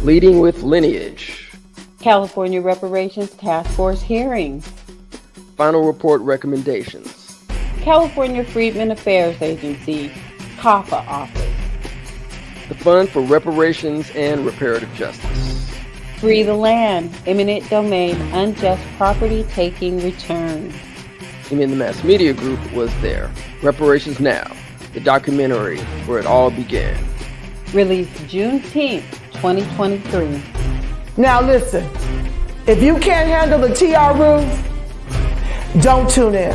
Leading with Lineage. California Reparations Task Force hearings. Final report recommendations. California Freedmen Affairs Agency, CAFA office. The Fund for Reparations and Reparative Justice. Free the land, eminent domain, unjust property taking return. And the Mass Media Group was there. Reparations Now, the documentary where it all began. Released Juneteenth, 2023. Now listen, if you can't handle the TR room, don't tune in.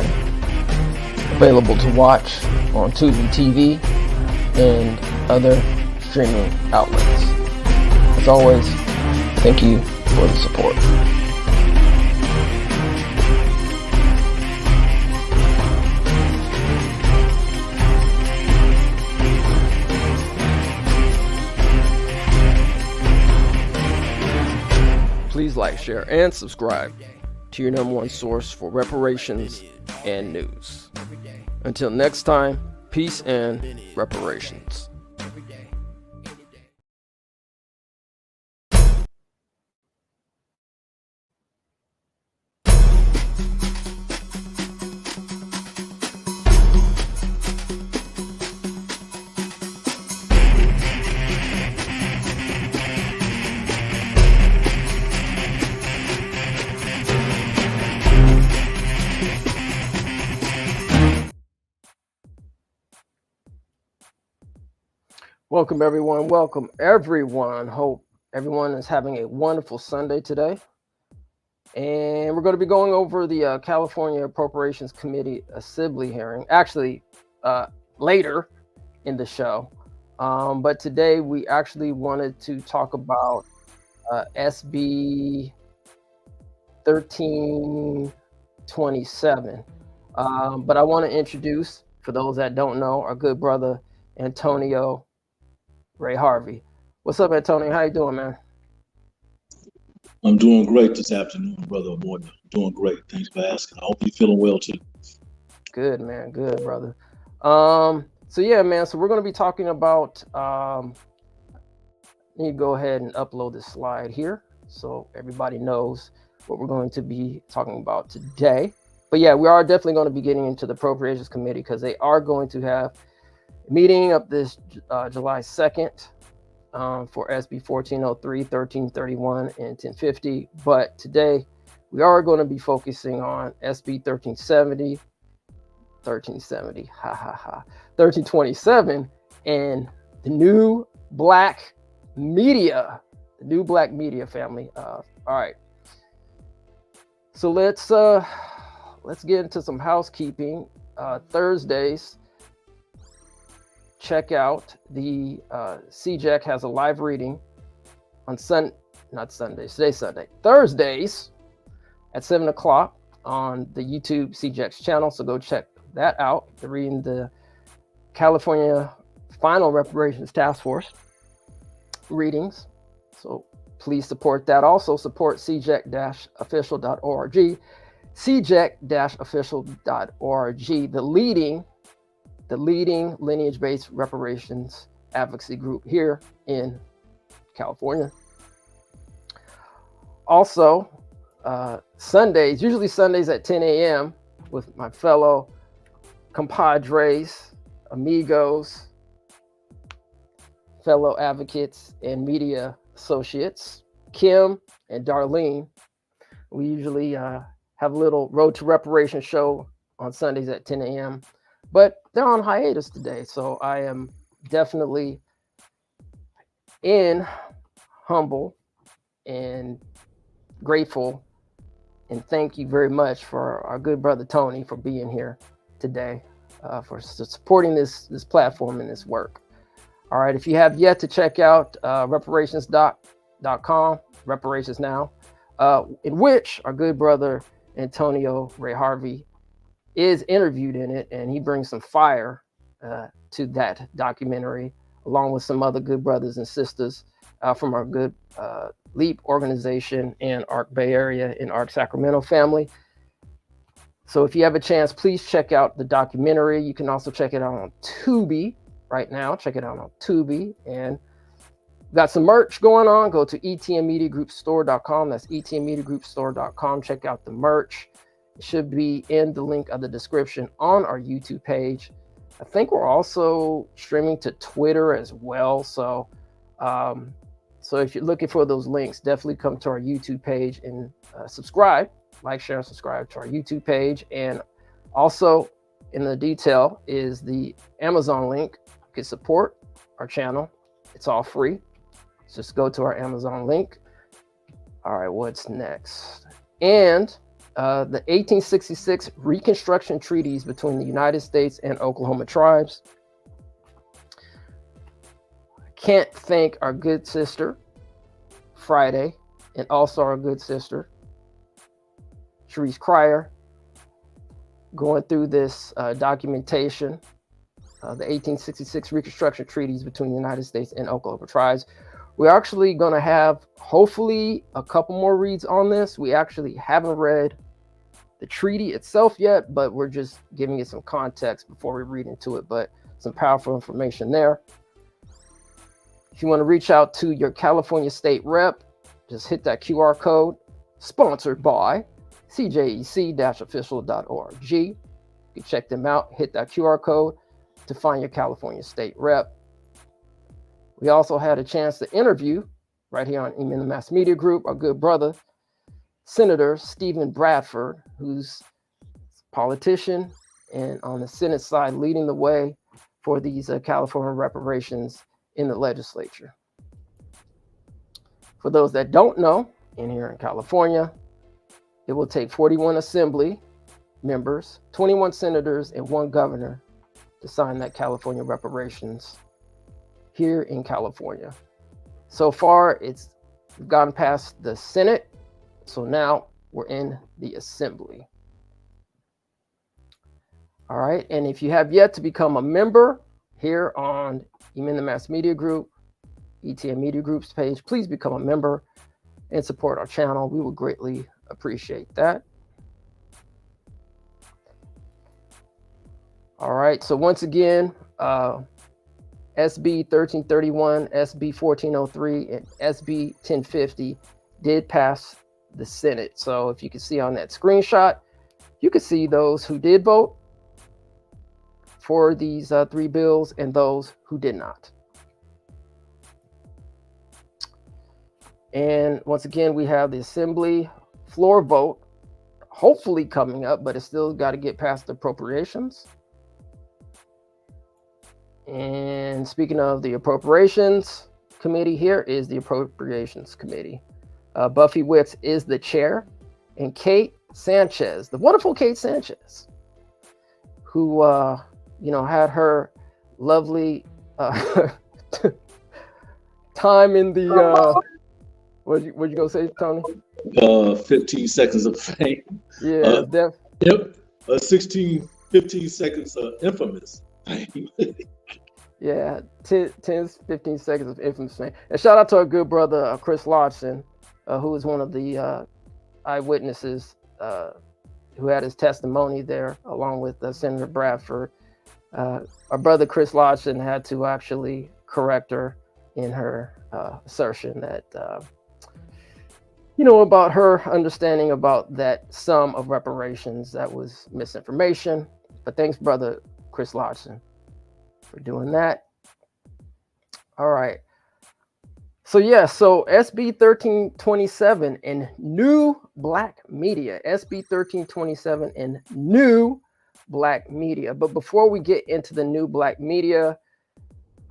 Available to watch on Tubi TV and other streaming outlets. As always, thank you for the support. Please like, share, and subscribe to your number one source for reparations and news. Until next time, peace and reparations. Welcome everyone. Hope everyone is having a wonderful Sunday today. And we're going to be going over the California Appropriations Committee Assembly hearing, actually later in the show. But today we actually wanted to talk about SB 1327. But I want to introduce, for those that don't know, our good brother Antonio Ray Harvey. What's up, Antonio? How you doing, man? I'm doing great this afternoon, brother Morton. Doing great. Thanks for asking. I hope you're feeling well too. Good, man. Good, brother. So yeah, man. So we're going to be talking about. Let me go ahead and upload this slide here so everybody knows what we're going to be talking about today. But yeah, we are definitely going to be getting into the Appropriations Committee because they are going to have meeting up this July 2nd for SB 1403, 1331, and 1050. But today we are going to be focusing on SB 1327, and the new black media, family. All right. So let's get into some housekeeping. Thursdays, check out the CJEC has a live reading on Thursdays at 7 o'clock on the YouTube CJEC's channel. So go check that out. They're reading the California Final Reparations Task Force readings. So please support that. Also support CJEC-official.org, CJEC-official.org, the leading lineage-based reparations advocacy group here in California. Also, usually Sundays at 10 a.m. with my fellow compadres, amigos, fellow advocates, and media associates, Kim and Darlene. We usually have a little Road to Reparation show on Sundays at 10 a.m., but they're on hiatus today. So I am definitely humble and grateful, and thank you very much for our good brother Tony for being here today, for supporting this platform and this work. All right, if you have yet to check out reparations.com, Reparations Now, in which our good brother Antonio Ray Harvey is interviewed in it, and he brings some fire to that documentary, along with some other good brothers and sisters from our good LEAP organization and ARC Bay Area and ARC Sacramento family. So if you have a chance, please check out the documentary. You can also check it out on Tubi right now. Check it out on Tubi. And Got some merch going on. Go to etmmediagroupstore.com. That's etmmediagroupstore.com. Check out the merch. It should be in the link of the description on our YouTube page. I think we're also streaming to Twitter as well. So if you're looking for those links, definitely come to our YouTube page and subscribe, like, share, and subscribe to our YouTube page. And also in the detail is the Amazon link. You can support our channel. It's all free. Just go to our Amazon link. All right, what's next? And the 1866 Reconstruction Treaties between the United States and Oklahoma tribes. Can't thank our good sister, Friday, and also our good sister, Sharice Cryer, going through this documentation, the 1866 Reconstruction Treaties between the United States and Oklahoma tribes. We're actually going to have, hopefully, a couple more reads on this. We actually haven't read the treaty itself yet, but we're just giving it some context before we read into it, but some powerful information there. If you want to reach out to your California state rep, just hit that QR code, sponsored by cjec-official.org. You can check them out, hit that QR code to find your California state rep. We also had a chance to interview right here on in the Mass Media Group, our good brother, Senator Stephen Bradford, who's a politician and on the Senate side leading the way for these California reparations in the legislature. For those that don't know, in here in California, it will take 41 assembly members, 21 senators, and 1 governor to sign that California reparations here in California. So far, it's gone past the Senate. So now we're in the assembly. All right. And if you have yet to become a member here on Even the Mass Media Group, ETM Media Group's page, please become a member and support our channel. We would greatly appreciate that. All right. So once again, SB 1331, SB 1403, and SB 1050 did pass the Senate. So if you can see on that screenshot, you can see those who did vote for these 3 bills and those who did not. And once again, we have the Assembly floor vote hopefully coming up, but it's still got to get past the appropriations. And speaking of the Appropriations Committee, here is the Appropriations Committee. Buffy Wicks is the chair, and Kate Sanchez, the wonderful Kate Sanchez, who had her lovely time in the what you gonna say, Tony? 15 seconds of fame. Yeah, Yep. 15 seconds of infamous fame. Yeah, 10, 15 seconds of infamous fame. And shout out to our good brother Chris Lodson, who is one of the eyewitnesses who had his testimony there, along with Senator Bradford. Our brother Chris Lodson had to actually correct her in her assertion that, about her understanding about that sum of reparations. That was misinformation. But thanks, brother Chris Lodson, for doing that. All right. So SB 1327 and new black media. SB 1327 and new black media. But before we get into the new black media,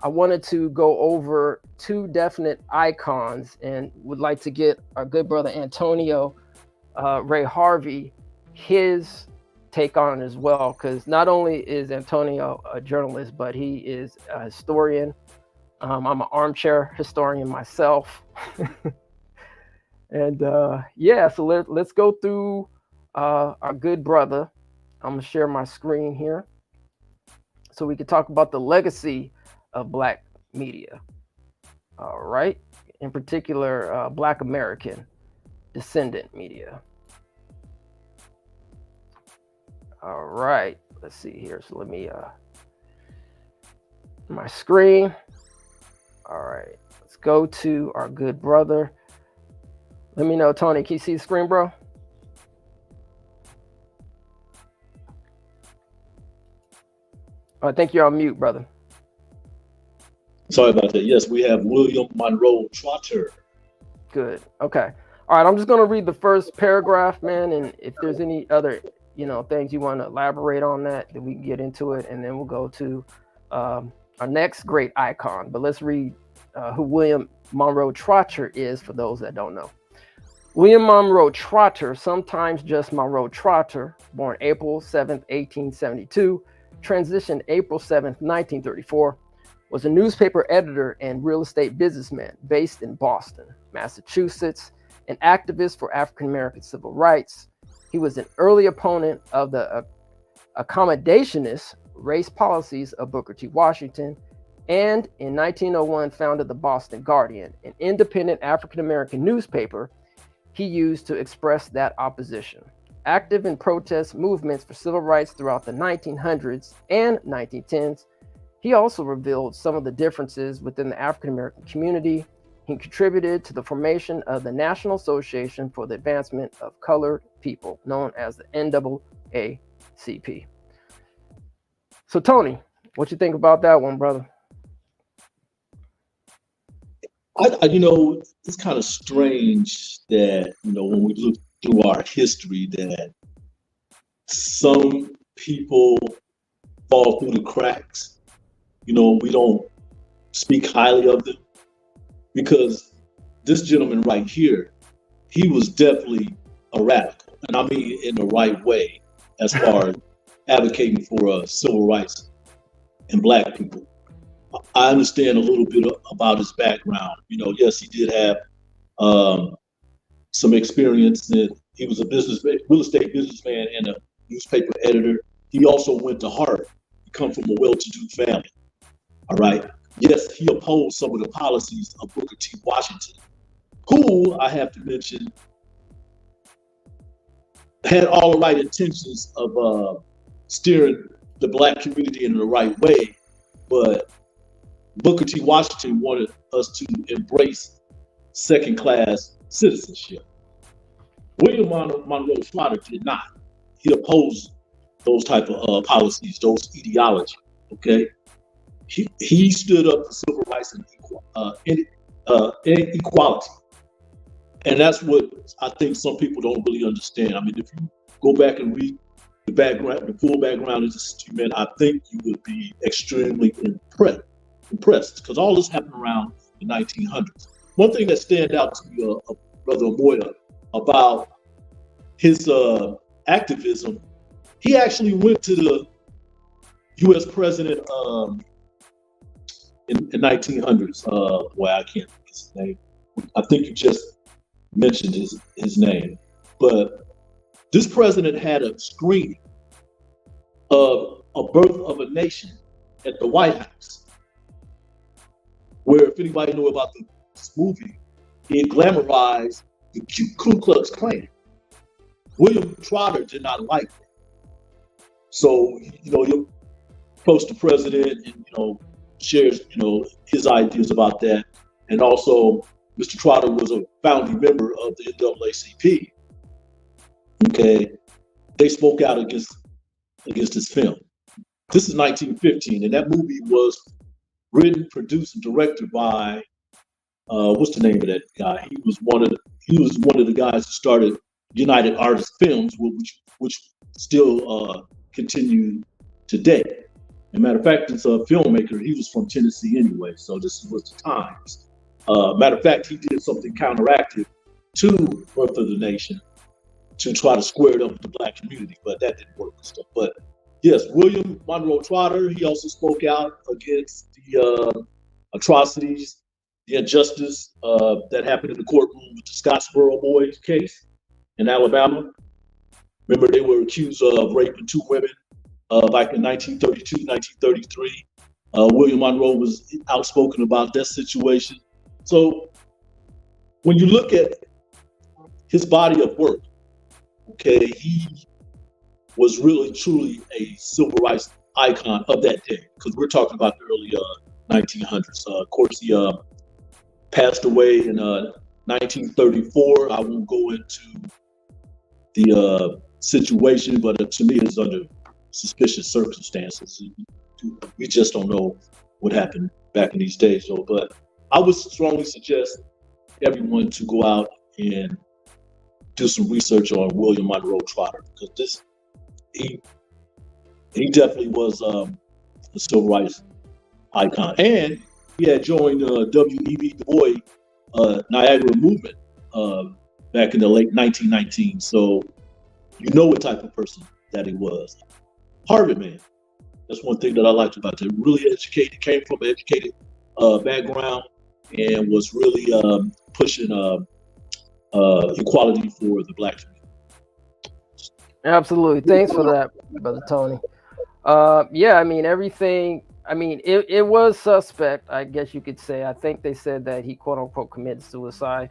I wanted to go over 2 definite icons and would like to get our good brother Antonio Ray Harvey his take on it as well, because not only is Antonio a journalist, but he is a historian. I'm an armchair historian myself. And so let's go through our good brother. I'm gonna share my screen here so we can talk about the legacy of black media. All right, in particular, Black American descendant media. All right, let's see here. So let me my screen. All right, let's go to our good brother. Let me know, Tony. Can you see the screen, bro? I think you're on mute, brother. Sorry about that. Yes, we have William Monroe Trotter. Good. Okay. All right. I'm just going to read the first paragraph, man. And if there's any other, things you want to elaborate on that, then we can get into it. And then we'll go to our next great icon. But let's read who William Monroe Trotter is for those that don't know. William Monroe Trotter, sometimes just Monroe Trotter, born April 7th, 1872, transitioned April 7th, 1934, was a newspaper editor and real estate businessman based in Boston, Massachusetts, an activist for African American civil rights. He was an early opponent of the accommodationist race policies of Booker T. Washington, and in 1901 founded the Boston Guardian, an independent African American newspaper he used to express that opposition. Active in protest movements for civil rights throughout the 1900s and 1910s, he also revealed some of the differences within the African American community. He contributed to the formation of the National Association for the Advancement of Colored People, known as the NAACP. So, Tony, what you think about that one, brother? It's kind of strange that, when we look through our history, that some people fall through the cracks. We don't speak highly of them, because this gentleman right here, he was definitely a radical, and I mean in the right way, as far as advocating for civil rights and Black people. I understand a little bit about his background. Yes, he did have some experience. He was a real estate businessman and a newspaper editor. He also went to Harvey. He come from a well-to-do family. All right. Yes, he opposed some of the policies of Booker T. Washington, who, I have to mention, had all the right intentions of steering the Black community in the right way, but Booker T. Washington wanted us to embrace second-class citizenship. William Monroe Trotter did not. He opposed those type of policies, those ideologies. Okay, he stood up for civil rights and equality, and that's what I think some people don't really understand. I mean, if you go back and read the background, the full background of this man, I think you would be extremely impressed, because all this happened around the 1900s. One thing that stand out to me, Brother Amoya, about his activism, he actually went to the U.S. president in 1900s. Boy, I can't think his name. I think you just mentioned his name. But this president had a screening of A Birth of a Nation at the White House, where, if anybody knew about this movie, it glamorized the Ku Klux Klan. William Trotter did not like that. So, he approached the president and, shares, his ideas about that. And also, Mr. Trotter was a founding member of the NAACP. Okay. They spoke out against this film. This is 1915, and that movie was written, produced, and directed by what's the name of that guy? He was one of the guys who started United Artists Films, which still continue today. As a matter of fact, it's a filmmaker. He was from Tennessee anyway, so this was the times. Matter of fact, he did something counteractive to Birth of the Nation to try to square it up with the Black community, but that didn't work and stuff. But yes, William Monroe Trotter, he also spoke out against the atrocities, the injustice that happened in the courtroom with the Scottsboro boys case in Alabama. Remember, they were accused of raping 2 women back in 1932, 1933. William Monroe was outspoken about that situation. So when you look at his body of work, okay, he was really, truly a civil rights icon of that day, because we're talking about the early 1900s. Of course, passed away in 1934. I won't go into the situation, but to me, it's under suspicious circumstances. We just don't know what happened back in these days, though. But I would strongly suggest everyone to go out and do some research on William Monroe Trotter, because he definitely was a civil rights icon, and he had joined W.E.B. Du Bois Niagara movement back in the late 1919. So you know what type of person that he was. Harvey, man, that's one thing that I liked about him. Really educated, came from an educated background, and was really pushing equality for the Black community. Absolutely. Thanks for that, Brother Tony. Yeah, I mean, everything, I mean, it was suspect, I guess you could say. I think they said that he, quote unquote, committed suicide.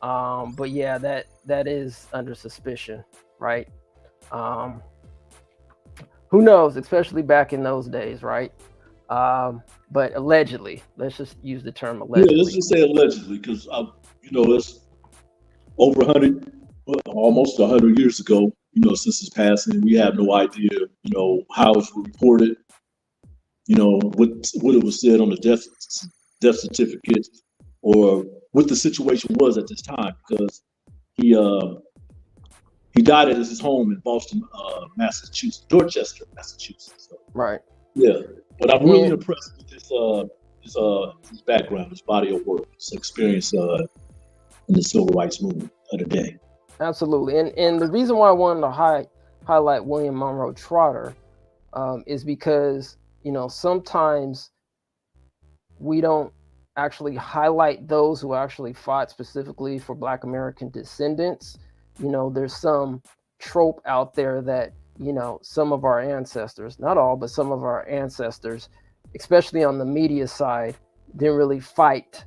But yeah, that is under suspicion, right? Who knows, especially back in those days, right? But allegedly, let's just use the term allegedly. Yeah, let's just say allegedly, because it's over 100, almost 100 years ago, since his passing. We have no idea, how it was reported, what it was said on the death certificate, or what the situation was at this time, because he died at his home in Boston, Massachusetts, Dorchester, Massachusetts. So, right. Yeah, but I'm really impressed with his background, his body of work, his experience in the civil rights movement of the day. Absolutely, and the reason why I wanted to highlight William Monroe Trotter is because sometimes we don't actually highlight those who actually fought specifically for Black American descendants. There's some trope out there that some of our ancestors, not all, but some of our ancestors, especially on the media side, didn't really fight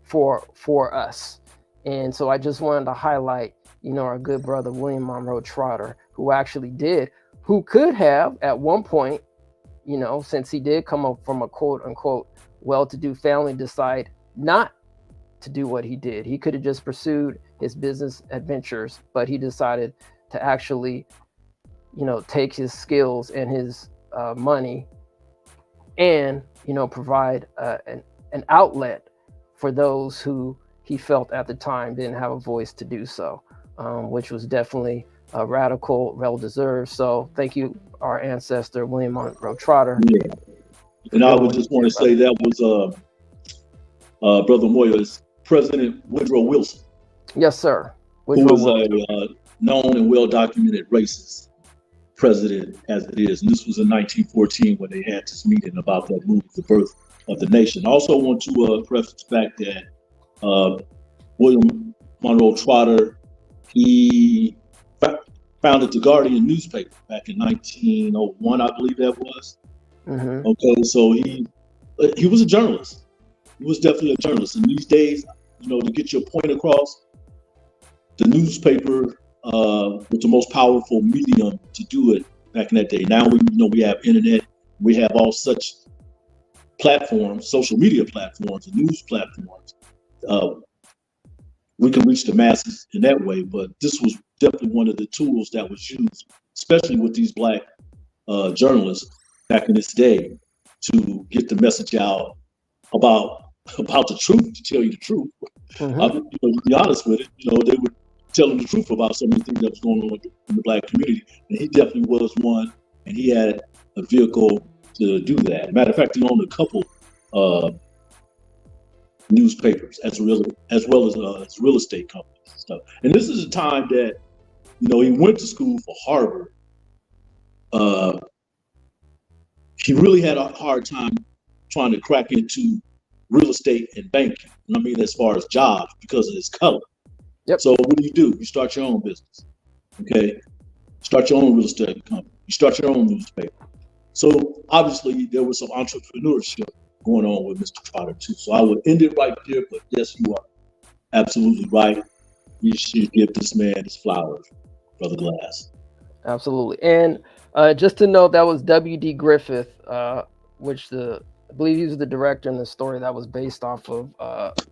for us. And so I just wanted to highlight, our good brother, William Monroe Trotter, who actually did, who could have at one point, since he did come up from a quote unquote well-to-do family, decide not to do what he did. He could have just pursued his business adventures, but he decided to actually, take his skills and his money and, provide an outlet for those who he felt at the time didn't have a voice to do so, which was definitely radical, well-deserved. So thank you, our ancestor, William Monroe Trotter. Yeah. And I would just want to say that was Brother Moya's President Woodrow Wilson. Yes, sir. Who was a known and well-documented racist president as it is. And this was in 1914 when they had this meeting about that movie, The Birth of the Nation. I also want to preface the fact that William Monroe Trotter, he founded the Guardian newspaper back in 1901, I believe that was. Mm-hmm. Okay, so he was a journalist. He was definitely a journalist. And these days, to get your point across, the newspaper was the most powerful medium to do it back in that day. Now we have internet, we have all such platforms, social media platforms, and news platforms. We can reach the masses in that way, but this was definitely one of the tools that was used, especially with these Black journalists back in this day, to get the message out about the truth. To tell you the truth, to be honest with it, they were telling the truth about some of the things that was going on in the Black community, and he definitely was one, and he had a vehicle to do that. Matter of fact, he owned a couple newspapers as well as real estate companies and stuff. And this is a time that he went to school for Harvard. He really had a hard time trying to crack into real estate and banking. I mean, as far as jobs, because of his color. Yep. So what do? You start your own business. Okay. Start your own real estate company. You start your own newspaper. So obviously there was some entrepreneurship going on with Mr. Trotter too. So I would end it right there, but yes, you are absolutely right. We should give this man his flowers, Brother Glass. Absolutely. And just to note, that was W.D. Griffith, which the I believe he was the director in the story that was based off of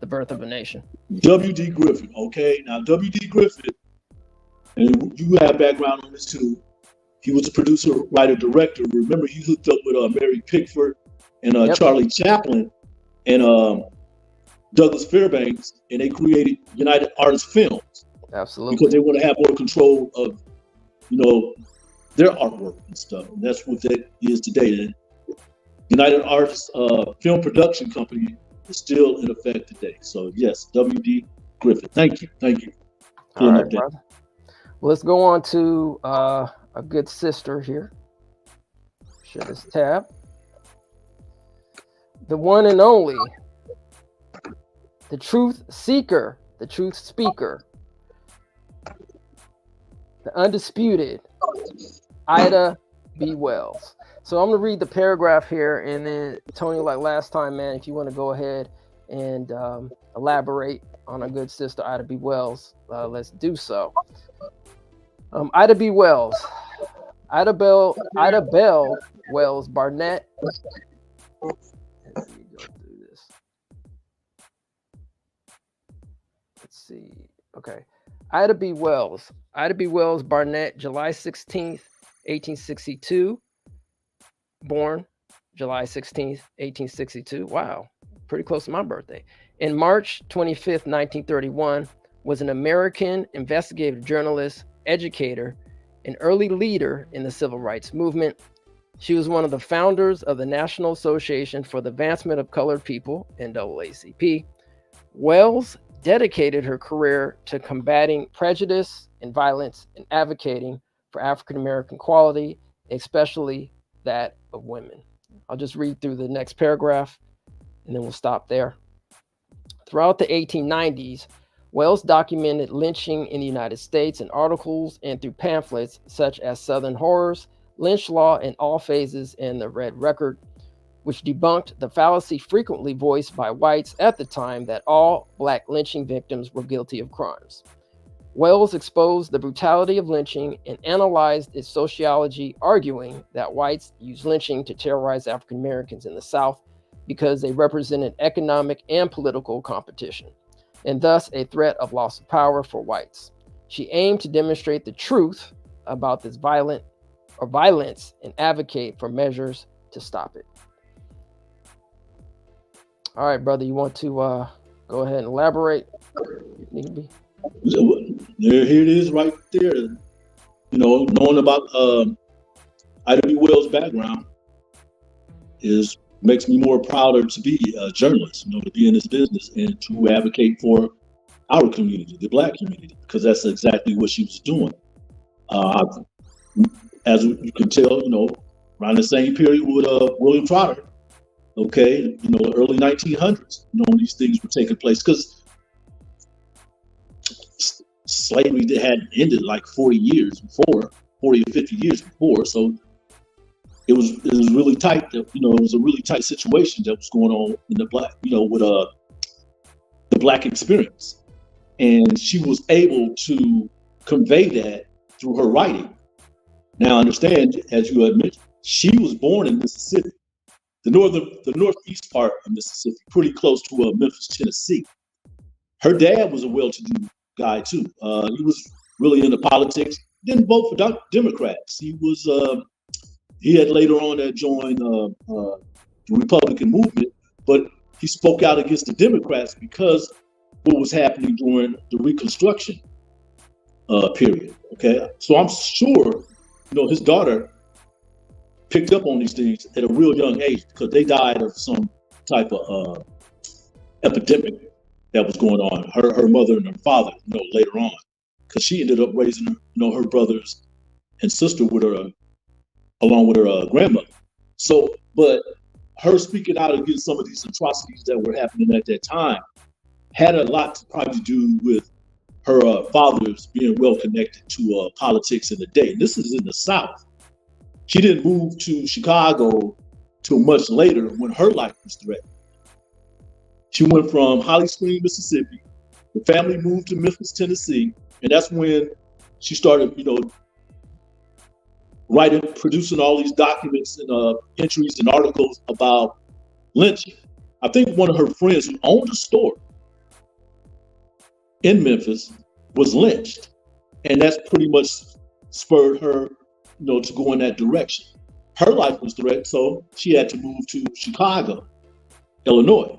The Birth of a Nation. W.D. Griffith. Okay, now W.D. Griffith, and you have background on this too. He was a producer, writer, director. Remember, he hooked up with Mary Pickford and Yep. Charlie Chaplin and Douglas Fairbanks, and they created United Artists Films Absolutely. because they want to have more control of, their artwork and stuff. And that's what that is today. And United Artists Film Production Company is still in effect today. So yes, W.D. Griffith. Thank you. All right, brother. Well, let's go on to a good sister here. Share this tab. The one and only, the truth seeker, the truth speaker, the undisputed Ida B. Wells. So I'm going to read the paragraph here, and then Tony, like last time, man, if you want to go ahead and elaborate on our good sister Ida B. Wells, let's do so. Ida B. Wells. Ida Bell Wells Barnett. Let me go through this. Let's see. Okay. Ida B. Wells. Ida B. Wells Barnett, July 16th, 1862. Born July 16th, 1862. Wow. Pretty close to my birthday. In March 25th, 1931, was an American investigative journalist, educator, an early leader in the civil rights movement. She was one of the founders of the National Association for the Advancement of Colored People, NAACP. Wells dedicated her career to combating prejudice and violence and advocating for African American equality, especially that of women. I'll just read through the next paragraph and then we'll stop there. Throughout the 1890s, Wells documented lynching in the United States in articles and through pamphlets such as Southern Horrors, Lynch Law in All Phases, and The Red Record, which debunked the fallacy frequently voiced by whites at the time that all Black lynching victims were guilty of crimes. Wells exposed the brutality of lynching and analyzed its sociology, arguing that whites used lynching to terrorize African Americans in the South because they represented economic and political competition, and thus a threat of loss of power for whites. She aimed to demonstrate the truth about this violence and advocate for measures to stop it. All right, brother, you want to go ahead and elaborate? Here it is right there. Knowing about Ida B. Wells' background makes me more prouder to be a journalist, to be in this business and to advocate for our community, the Black community, because that's exactly what she was doing. As you can tell, around the same period with William Trotter, early 1900s, these things were taking place because slavery had ended like 40 or 50 years before. So it was really tight. It was a really tight situation that was going on in the Black, with the Black experience. And she was able to convey that through her writing. Now, understand, as you had mentioned, she was born in Mississippi, the northeast part of Mississippi, pretty close to Memphis, Tennessee. Her dad was a well-to-do guy too. He was really into politics. Didn't vote for Democrats. He had later on joined the Republican movement, but he spoke out against the Democrats because what was happening during the Reconstruction period. Okay, so I'm sure his daughter picked up on these things at a real young age because they died of some type of epidemic that was going on. Her mother and her father, later on, because she ended up raising her brothers and sister with her, along with her grandmother. So, but her speaking out against some of these atrocities that were happening at that time had a lot to probably do with her fathers being well connected to politics in the day. This is in the South. She didn't move to Chicago till much later when her life was threatened. She went from Holly Springs, Mississippi. The family moved to Memphis, Tennessee, and that's when she started, producing all these documents and entries and articles about lynching. I think one of her friends who owned a store in Memphis was lynched. And that's pretty much spurred her, to go in that direction. Her life was threatened, so she had to move to Chicago, Illinois.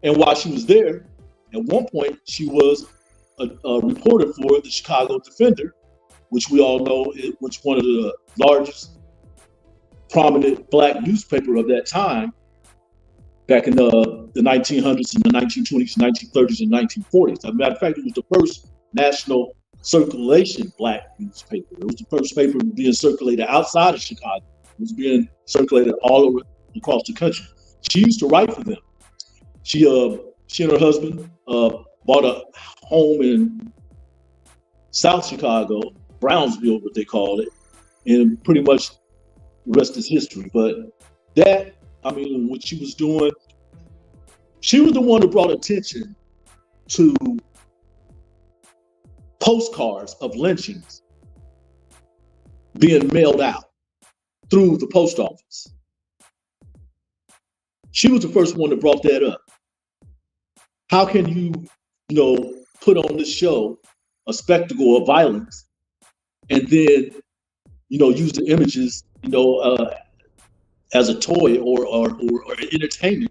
And while she was there, at one point, she was a reporter for the Chicago Defender, which we all know was one of the largest prominent Black newspaper of that time, back in the 1900s and the 1920s, 1930s, and 1940s. As a matter of fact, it was the first national circulation Black newspaper. It was the first paper being circulated outside of Chicago. It was being circulated all over across the country. She used to write for them. She and her husband bought a home in South Chicago, Brownsville, what they called it, and pretty much the rest is history. But what she was doing, she was the one who brought attention to postcards of lynchings being mailed out through the post office. She was the first one that brought that up. How can you, put on this show a spectacle of violence and then, use the images, as a toy or entertainment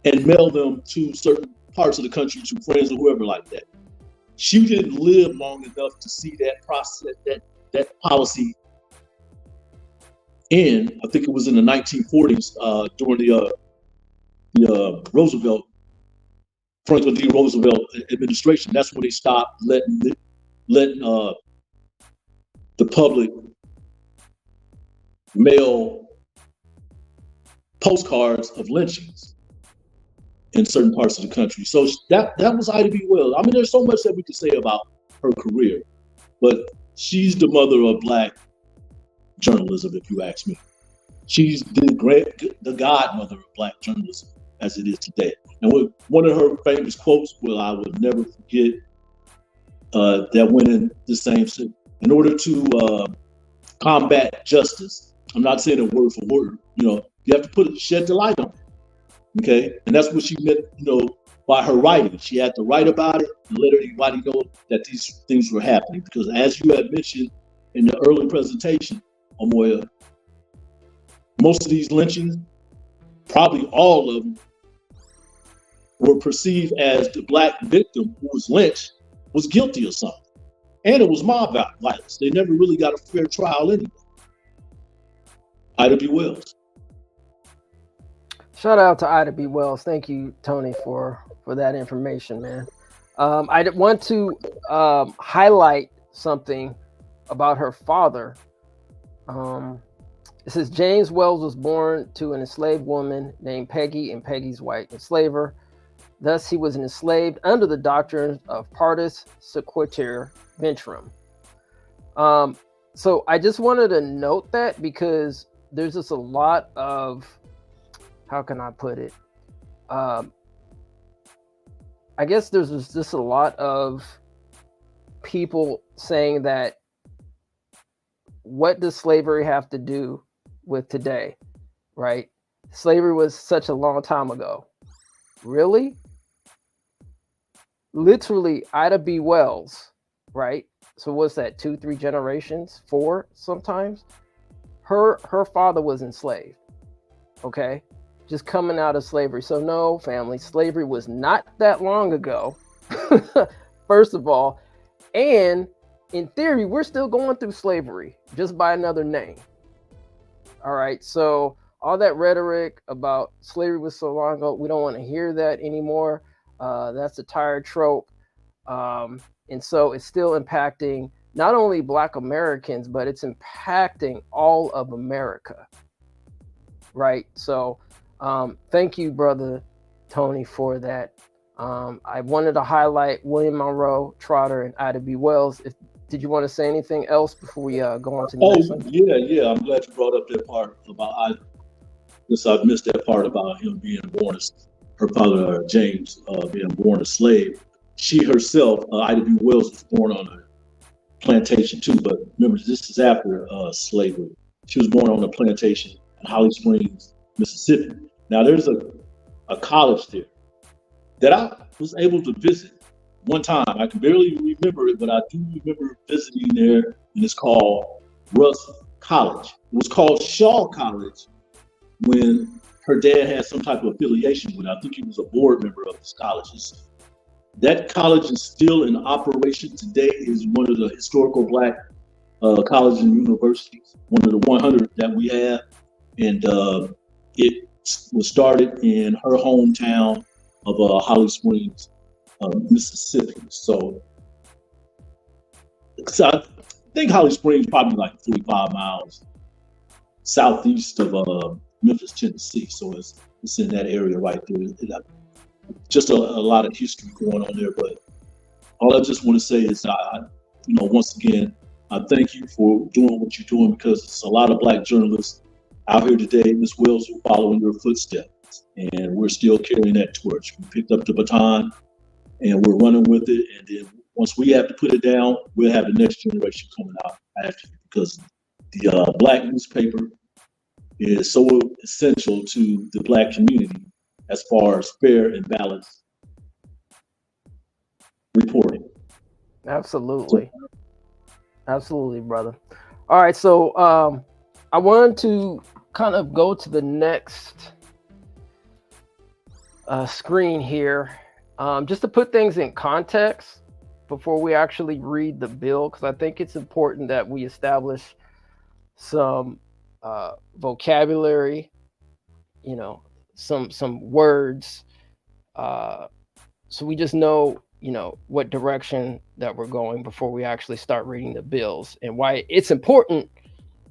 and mail them to certain parts of the country to friends or whoever like that? She didn't live long enough to see that process, that policy end. I think it was in the 1940s during the Franklin D. Roosevelt administration. That's when they stopped letting the public mail postcards of lynchings in certain parts of the country. So that was Ida B. Wells. There's so much that we could say about her career, but she's the mother of Black journalism, if you ask me. She's the godmother of Black journalism as it is today. And one of her famous quotes, I would never forget, that went in the same sense. In order to combat justice, I'm not saying it word for word, you have to shed the light on it. Okay, and that's what she meant, by her writing. She had to write about it and let everybody know that these things were happening. Because as you had mentioned in the early presentation, Omoya, most of these lynchings, probably all of them, were perceived as the Black victim who was lynched was guilty of something. And it was mob violence. They never really got a fair trial anyway. Ida B. Wells. Shout out to Ida B. Wells. Thank you, Tony, for that information, man. I want to highlight something about her father. It says James Wells was born to an enslaved woman named Peggy and Peggy's white enslaver. Thus, he was enslaved under the doctrine of partus sequitur ventrem. So I just wanted to note that because there's just a lot of, how can I put it? I guess there's just a lot of people saying that, what does slavery have to do with today, right? Slavery was such a long time ago. Really? Literally, Ida B. Wells, right? So what's that, 2-3 generations, 4 sometimes? Her father was enslaved, okay? Just coming out of slavery. So no, family, slavery was not that long ago, first of all. And in theory, we're still going through slavery, just by another name. All right, so all that rhetoric about slavery was so long ago, we don't want to hear that anymore. That's a tired trope. And so it's still impacting not only Black Americans, but it's impacting all of America, right? So thank you, brother Tony, for that. I wanted to highlight William Monroe, Trotter, and Ida B. Wells. Did you want to say anything else before we go on to the next one? Yeah. I'm glad you brought up that part about Ida. Yes, I've missed that part about him being born as her father, James, being born a slave. She herself, Ida B. Wells, was born on a plantation too. But remember, this is after slavery. She was born on a plantation in Holly Springs, Mississippi. Now, there's a college there that I was able to visit one time. I can barely remember it, but I do remember visiting there, and it's called Russ College. It was called Shaw College when her dad had some type of affiliation with it. I think he was a board member of this college. That college is still in operation today. Is one of the historical Black colleges and universities, one of the 100 that we have, and it was started in her hometown of Holly Springs, Mississippi. So I think Holly Springs probably like 45 miles southeast of Memphis, Tennessee. So it's in that area right there. Just a lot of history going on there. But all I just want to say is, once again, I thank you for doing what you're doing, because it's a lot of Black journalists out here today, Ms. Wells, who are following your footsteps. And we're still carrying that torch. We picked up the baton and we're running with it. And then once we have to put it down, we'll have the next generation coming out after you, because the Black newspaper is so essential to the Black community as far as fair and balanced reporting. Absolutely. Absolutely, brother. All right, so I wanted to kind of go to the next screen here, just to put things in context before we actually read the bill, because I think it's important that we establish some vocabulary, some words, so we just know what direction that we're going before we actually start reading the bills, and why it's important,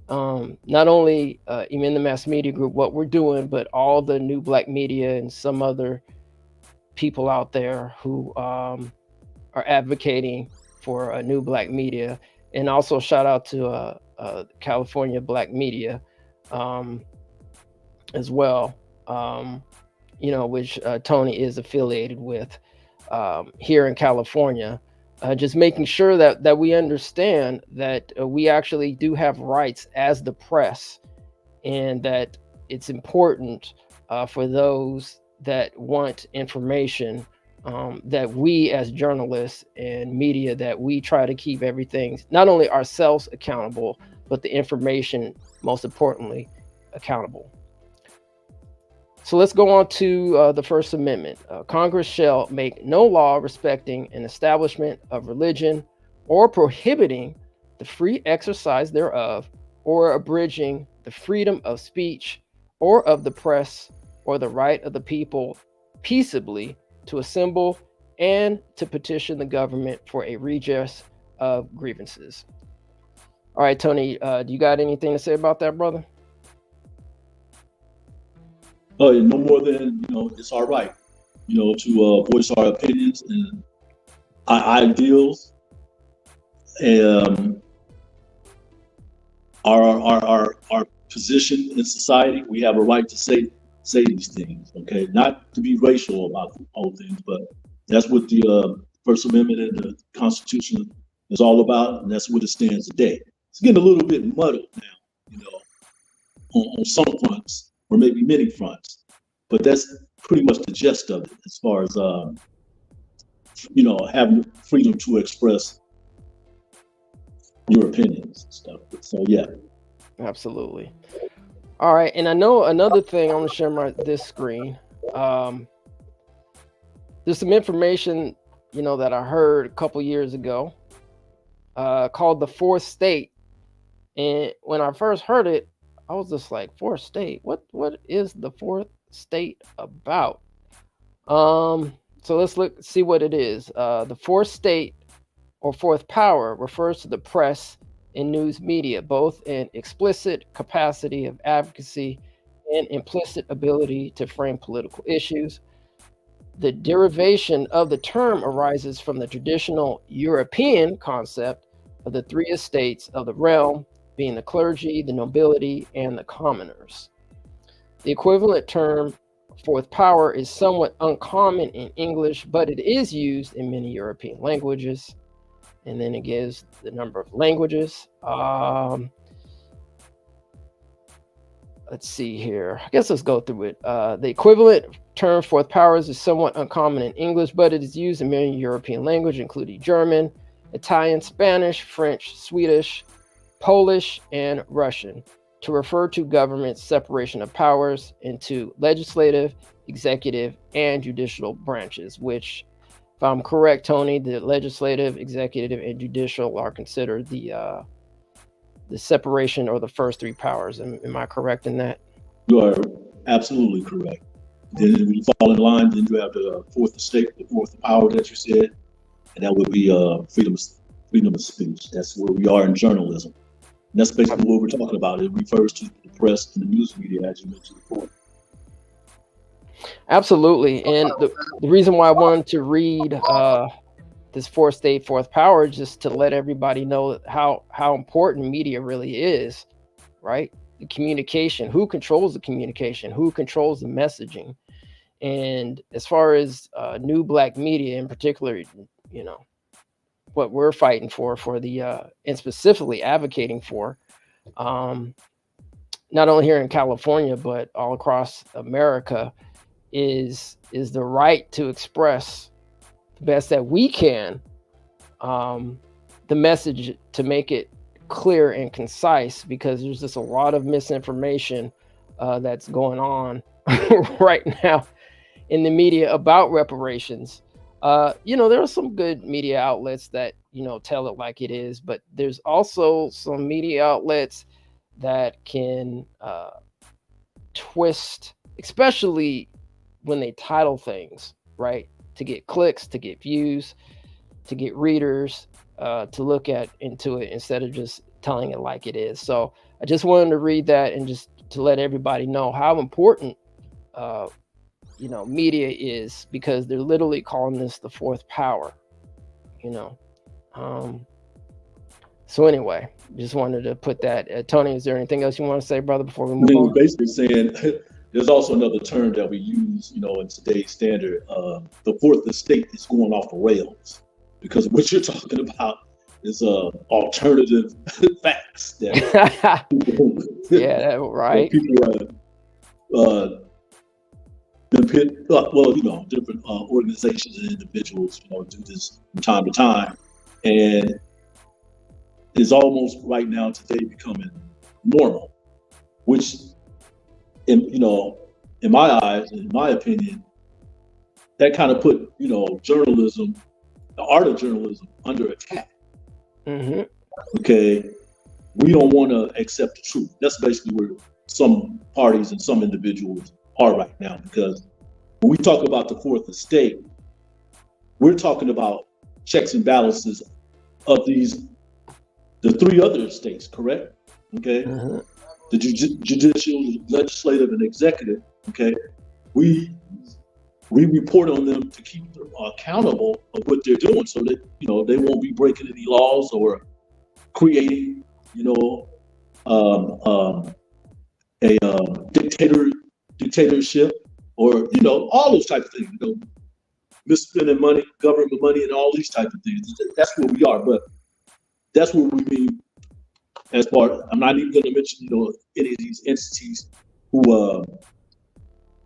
not only even in the mass media group what we're doing, but all the new Black media and some other people out there who are advocating for a new Black media. And also shout out to California Black media as well, which Tony is affiliated with here in California. Just making sure that we understand that we actually do have rights as the press, and that it's important for those that want information, that we as journalists and media, that we try to keep everything, not only ourselves accountable, but the information, most importantly, accountable. So let's go on to the First Amendment. Congress shall make no law respecting an establishment of religion, or prohibiting the free exercise thereof, or abridging the freedom of speech or of the press, or the right of the people peaceably to assemble and to petition the government for a redress of grievances. All right, Tony, do you got anything to say about that, brother? No more than, it's our right, to voice our opinions and our ideals, and our position in society. We have a right to say these things, okay? Not to be racial about all things, but that's what the First Amendment and the Constitution is all about, and that's what it stands today. It's getting a little bit muddled now, on some fronts, or maybe many fronts, but that's pretty much the gist of it, as far as having freedom to express your opinions and stuff. So yeah, absolutely. All right, and I know another thing. I'm gonna share this screen. There's some information that I heard a couple years ago, called the fourth state, and when I first heard it, I was just like, fourth state? What is the fourth state about? So let's see what it is. The fourth state, or fourth power, refers to the press and news media, both in explicit capacity of advocacy and implicit ability to frame political issues. The derivation of the term arises from the traditional European concept of the three estates of the realm, being the clergy, the nobility, and the commoners. The equivalent term, fourth power, is somewhat uncommon in English, but it is used in many European languages. And then it gives the number of languages. Let's let's see here. I guess let's go through it. The equivalent term fourth powers is somewhat uncommon in English, but it is used in many European languages, including German, Italian, Spanish, French, Swedish, Polish, and Russian, to refer to government's separation of powers into legislative, executive, and judicial branches, which, if I'm correct, Tony, the legislative, executive, and judicial are considered the separation or the first three powers. Am I correct in that? You are absolutely correct. Then when you fall in line, then you have the fourth estate, the fourth power that you said, and that would be freedom of speech. That's where we are in journalism. And that's basically what we're talking about. It refers to the press and the news media, as you mentioned before. Absolutely. And the reason why I wanted to read this fourth state, fourth power, just to let everybody know how important media really is, right? The communication, who controls the communication, who controls the messaging. And as far as new black media in particular, you know, what we're fighting for the and specifically advocating for, not only here in California but all across America, is the right to express the best that we can, the message, to make it clear and concise, because there's just a lot of misinformation that's going on right now in the media about reparations. You know, there are some good media outlets that, you know, tell it like it is, but there's also some media outlets that can twist, especially when they title things, right, to get clicks, to get views, to get readers to look into it, instead of just telling it like it is. So I just wanted to read that, and just to let everybody know how important you know, media is, because they're literally calling this the fourth power, you know. So anyway, just wanted to put that. Tony, is there anything else you want to say, brother, before we move on? We're basically saying there's also another term that we use, you know, in today's standard. The fourth estate is going off the rails, because what you're talking about is alternative facts that yeah, right. People well, you know, different organizations and individuals, you know, do this from time to time, and is almost right now today becoming normal, which, you know, in my eyes, in my opinion, that kind of put, you know, journalism, the art of journalism, under attack. Mm-hmm. Okay, we don't want to accept the truth. That's basically where some parties and some individuals are right now, because when we talk about the fourth estate, we're talking about checks and balances of the three other estates, correct? Okay, Mm-hmm. the judicial, legislative, and executive. Okay, we report on them to keep them accountable of what they're doing, so that, you know, they won't be breaking any laws or creating, you know, a dictatorship, or, you know, all those type of things, you know, misspending money, government money, and all these type of things. That's where we are, but that's what we mean as part. I'm not even going to mention, you know, any of these entities who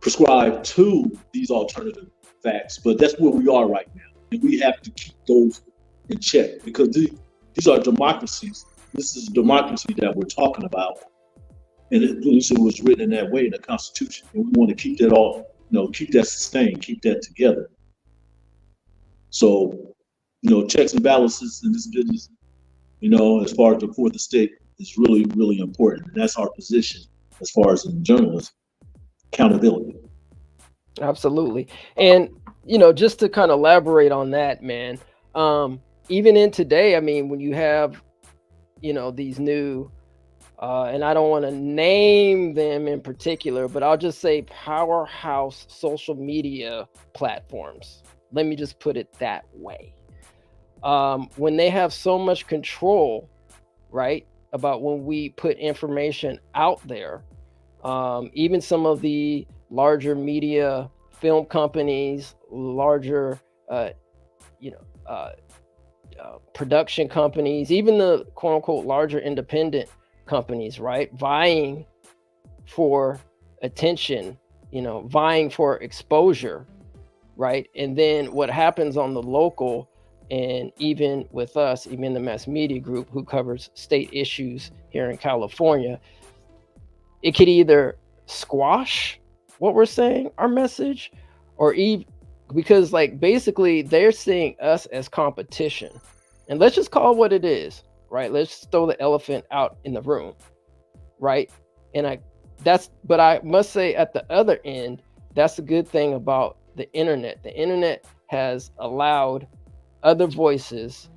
prescribe to these alternative facts, but that's where we are right now, and we have to keep those in check, because these are democracies. This is a democracy that we're talking about, and at least it was written in that way in the Constitution, and we want to keep that all, you know, keep that sustained, keep that together. So, you know, checks and balances in this business, you know, as far as the fourth estate, is really, really important, and that's our position as far as in journalism, accountability. Absolutely. And, you know, just to kind of elaborate on that, man, even in today, I mean, when you have, you know, these new, and I don't want to name them in particular, but I'll just say powerhouse social media platforms. Let me just put it that way. When they have so much control, right, about when we put information out there, even some of the larger media film companies, larger, production companies, even the quote unquote larger independent companies, right, vying for attention, vying for exposure, right? And then what happens on the local, and even with us, even the mass media group who covers state issues here in California, it could either squash what we're saying, our message, or even because basically they're seeing us as competition. And let's just call it what it is, right? Let's throw the elephant out in the room, right? And but I must say, at the other end, that's a good thing about the internet. The internet has allowed other voices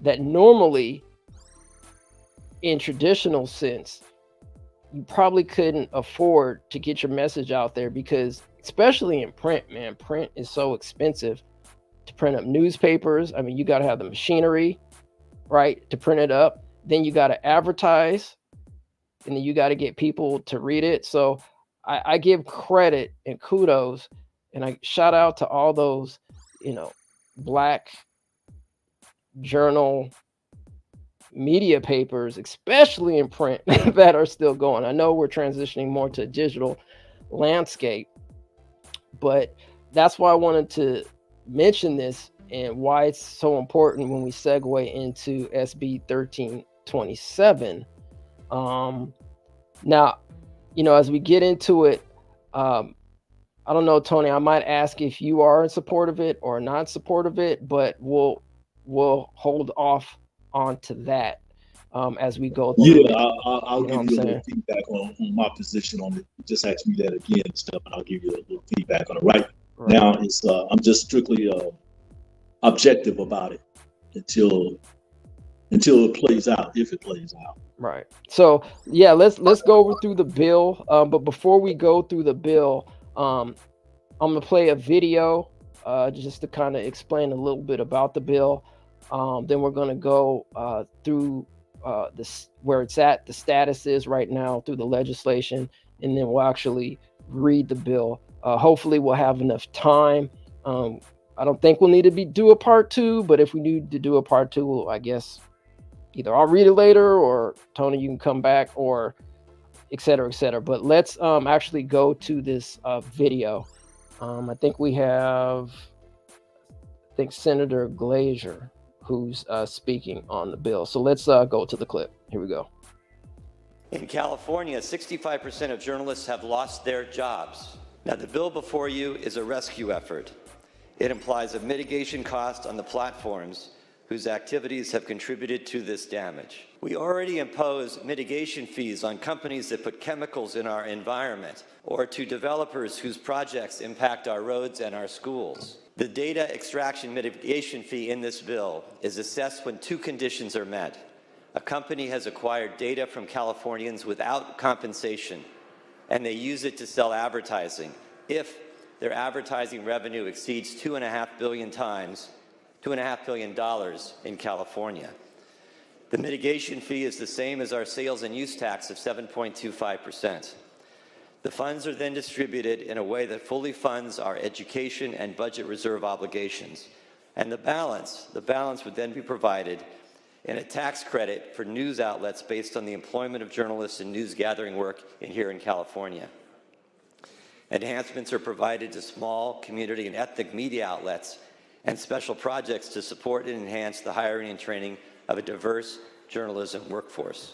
that normally, in traditional sense, you probably couldn't afford to get your message out there, because especially in print, man, print is so expensive to print up newspapers. I mean, you got to have the machinery, right, to print it up. Then you got to advertise, and then you got to get people to read it. So I give credit and kudos, and I shout out to all those, Black journal media papers, especially in print, that are still going. I know we're transitioning more to a digital landscape, but that's why I wanted to mention this and why it's so important when we segue into SB 1327. Now, as we get into it, I don't know, Tony, I might ask if you are in support of it or not in support of it, but we'll hold off onto that as we go through. Yeah, I'll give you a little feedback on my position on it. Just ask me that again and stuff, and I'll give you a little feedback on it. Right now, it's I'm just strictly objective about it until it plays out, if it plays out. Right. So yeah, let's go over through the bill. But before we go through the bill, I'm gonna play a video just to kind of explain a little bit about the bill. Then we're gonna go through this, where it's at, the status is right now through the legislation, and then we'll actually read the bill. Hopefully we'll have enough time. I don't think we'll need to do a part 2, but if we need to do a part 2, I guess either I'll read it later, or Tony, you can come back, or et cetera, et cetera. But let's actually go to this video. I think we have, Senator Glazer, who's speaking on the bill. So let's go to the clip. Here we go. In California, 65% of journalists have lost their jobs. Now, the bill before you is a rescue effort. It implies a mitigation cost on the platforms whose activities have contributed to this damage. We already impose mitigation fees on companies that put chemicals in our environment, or to developers whose projects impact our roads and our schools. The data extraction mitigation fee in this bill is assessed when 2 conditions are met. A company has acquired data from Californians without compensation, and they use it to sell advertising if their advertising revenue exceeds $2.5 billion in California. The mitigation fee is the same as our sales and use tax of 7.25%. The funds are then distributed in a way that fully funds our education and budget reserve obligations. And the balance would then be provided in a tax credit for news outlets based on the employment of journalists and news gathering work here in California. Enhancements are provided to small community and ethnic media outlets and special projects to support and enhance the hiring and training of a diverse journalism workforce.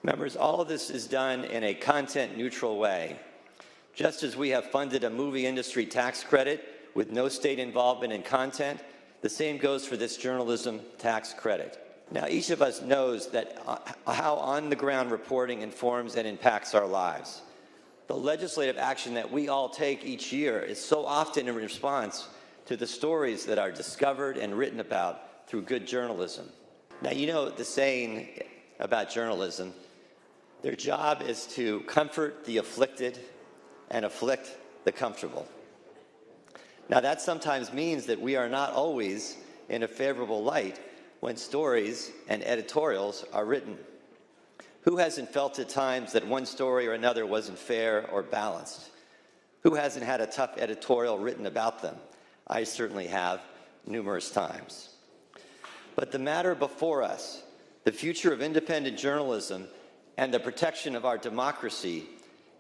Members, all of this is done in a content-neutral way. Just as we have funded a movie industry tax credit with no state involvement in content, the same goes for this journalism tax credit. Now, each of us knows that how on-the-ground reporting informs and impacts our lives. The legislative action that we all take each year is so often in response to the stories that are discovered and written about through good journalism. Now, you know the saying about journalism, their job is to comfort the afflicted and afflict the comfortable. Now, that sometimes means that we are not always in a favorable light when stories and editorials are written. Who hasn't felt at times that one story or another wasn't fair or balanced? Who hasn't had a tough editorial written about them? I certainly have, numerous times. But the matter before us, the future of independent journalism, and the protection of our democracy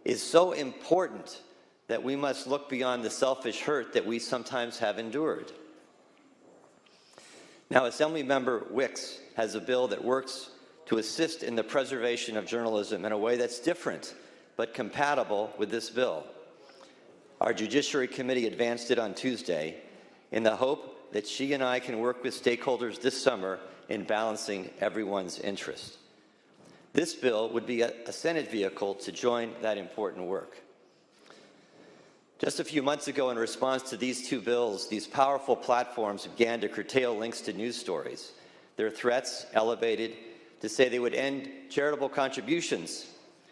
is so important that we must look beyond the selfish hurt that we sometimes have endured. Now, Assemblymember Wicks has a bill that works to assist in the preservation of journalism in a way that's different but compatible with this bill. Our Judiciary Committee advanced it on Tuesday in the hope that she and I can work with stakeholders this summer in balancing everyone's interest. This bill would be a Senate vehicle to join that important work. Just a few months ago, in response to these two bills, these powerful platforms began to curtail links to news stories. Their threats elevated to say they would end charitable contributions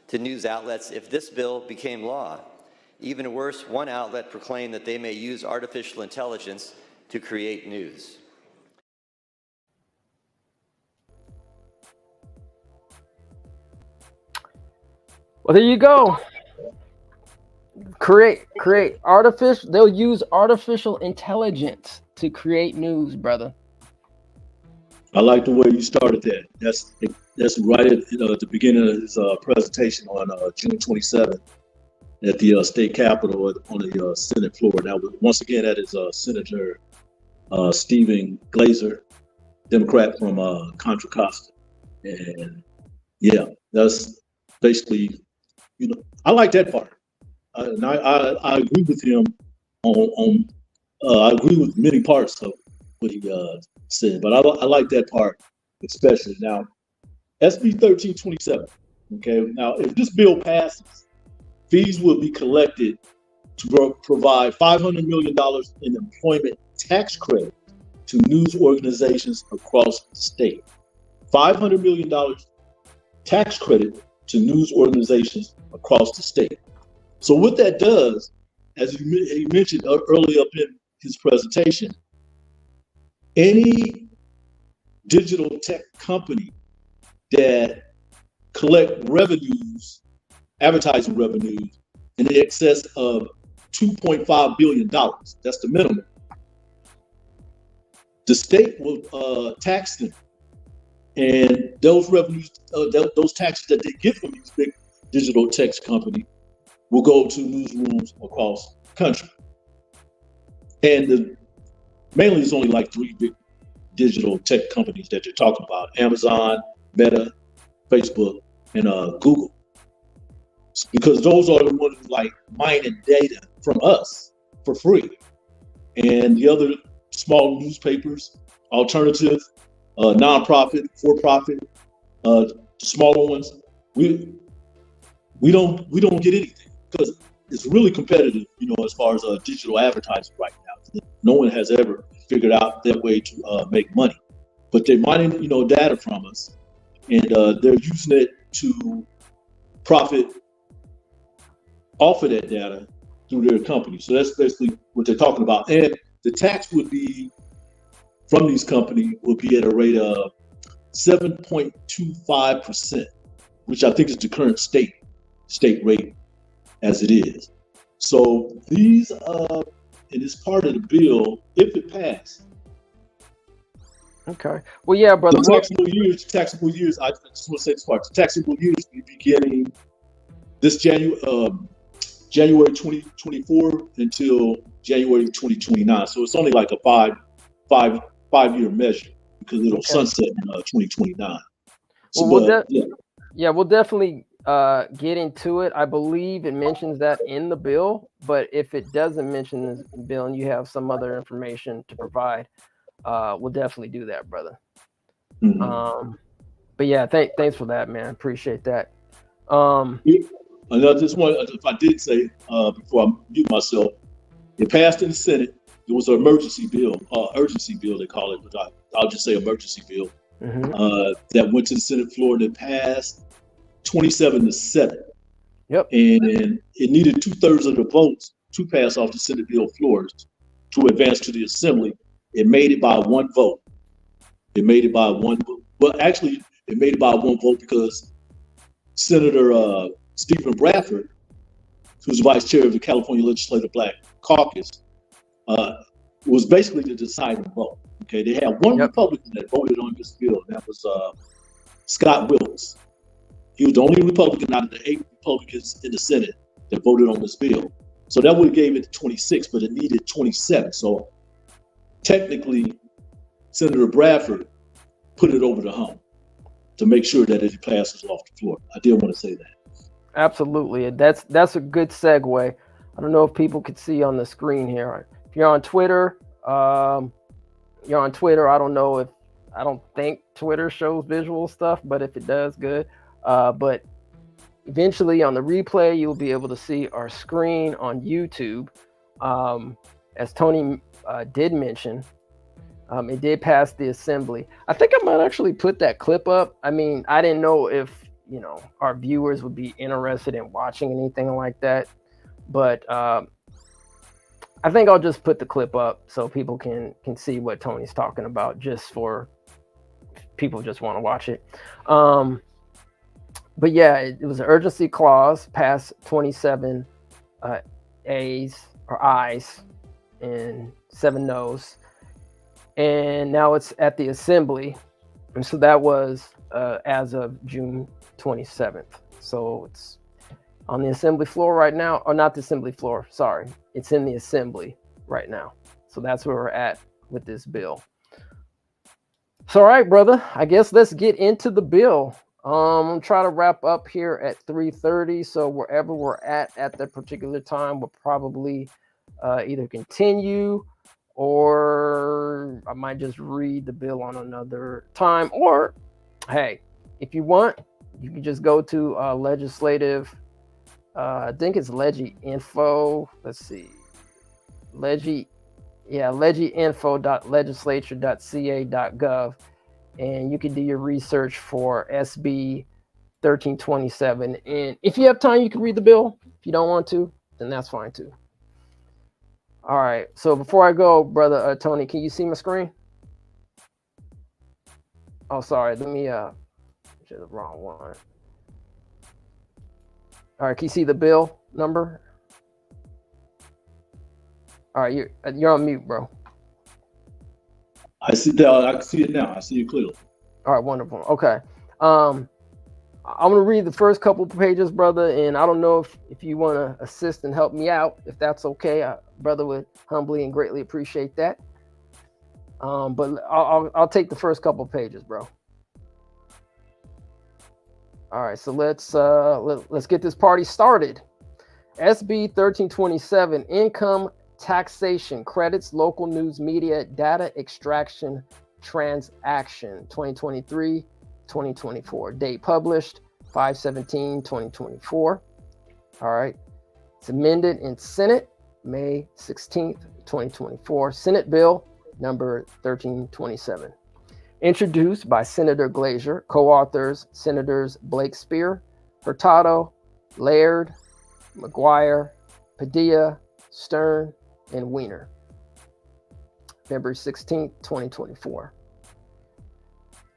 to news outlets if this bill became law. Even worse, one outlet proclaimed that they may use artificial intelligence to create news. Well, there you go. Create artificial. They'll use artificial intelligence to create news, brother. I like the way you started that. That's right at the beginning of his presentation on June 27th at the state capitol on the Senate floor. Now, once again, that is Senator Stephen Glazer, Democrat from Contra Costa. And yeah, that's basically, I like that part. And I agree with him on I agree with many parts of what he said, but I like that part especially. Now, SB 1327. Okay, now if this bill passes, fees will be collected to provide $500 million in employment tax credit to news organizations across the state. $500 million tax credit to news organizations across the state. So what that does, as he mentioned early up in his presentation, any digital tech company that collect revenues, advertising revenues, in excess of $2.5 billion, that's the minimum, the state will tax them. And those revenues, those taxes that they get from these big digital tech companies will go to newsrooms across the country. And mainly it's only like 3 big digital tech companies that you're talking about: Amazon, Meta, Facebook, and Google. Because those are the ones like mining data from us for free. And the other small newspapers, alternative, nonprofit, for-profit, the smaller ones, we don't get anything because it's really competitive, as far as digital advertising right now. No one has ever figured out that way to make money, but they're mining, data from us, and they're using it to profit off of that data through their company. So that's basically what they're talking about. And the tax would be from these companies will be at a rate of 7.25%, which I think is the current state rate as it is. So these, and it's part of the bill if it passed. Okay. Well, yeah, brother. The taxable years. I just want to say this part. The taxable years will be beginning this January 2024 until January 2029. So it's only like a five-year measure because it'll sunset in 2029. So, well, we'll definitely get into it. I believe it mentions that in the bill, but if it doesn't mention this bill and you have some other information to provide, we'll definitely do that, brother. Mm-hmm. But yeah, thanks for that, man. Appreciate that. And I just want, if I did say before I mute myself, it passed in the Senate. It was an emergency bill they call it, but I'll just say emergency bill. Mm-hmm. That went to the Senate floor and it passed 27-7. Yep. And it needed 2/3 of the votes to pass off the Senate bill floors to advance to the Assembly. It made it by one vote. Well, actually, it made it by one vote because Senator Stephen Bradford, who's vice chair of the California Legislative Black Caucus, was basically the deciding vote. Okay, they had one Republican that voted on this bill, and that was Scott Wilkes. He was the only Republican out of the 8 Republicans in the Senate that voted on this bill. So that would have gave it 26, but it needed 27. So technically, Senator Bradford put it over the hump to make sure that it passes off the floor. I did want to say that. Absolutely. That's a good segue. I don't know if people could see on the screen here. If you're on Twitter, I don't think Twitter shows visual stuff, but if it does, good. But eventually on the replay, you'll be able to see our screen on YouTube. As Tony did mention, it did pass the assembly. I think I might actually put that clip up. I mean, I didn't know if, our viewers would be interested in watching anything like that. But I think I'll just put the clip up so people can see what Tony's talking about, just for people just want to watch it. But yeah, it was an urgency clause, passed 27 A's or I's and 7 no's. And now it's at the assembly. And so that was as of June 27th. So it's on the assembly floor right now, or not the assembly floor, sorry. It's in the assembly right now. So that's where we're at with this bill. So, all right, brother, I guess let's get into the bill. I'm trying to wrap up here at 3:30. So wherever we're at that particular time, we'll probably either continue, or I might just read the bill on another time. Or, hey, if you want, you can just go to legislative. I think it's Legi Info. Let's see. legiinfo.legislature.ca.gov, and you can do your research for SB 1327. And if you have time, you can read the bill. If you don't want to, then that's fine too. All right. So before I go, brother Tony, can you see my screen? Oh, sorry. Let me the wrong one. All right, can you see the bill number? All right, you're on mute, bro. I see that. I can see it now. I see it clearly. All right, wonderful. Okay. I'm gonna read the first couple pages, brother, and I don't know if you want to assist and help me out, if that's okay. Brother would humbly and greatly appreciate that. But I'll take the first couple pages, bro. All right, so let's get this party started. SB 1327, Income Taxation Credits, Local News Media Data Extraction Transaction, 2023-2024. Date published 5/17/2024. All right, it's amended in Senate May 16th, 2024. Senate Bill number 1327. Introduced by Senator Glazer, co-authors Senators Blake Spear, Hurtado, Laird, McGuire, Padilla, Stern, and Weiner. February 16th, 2024.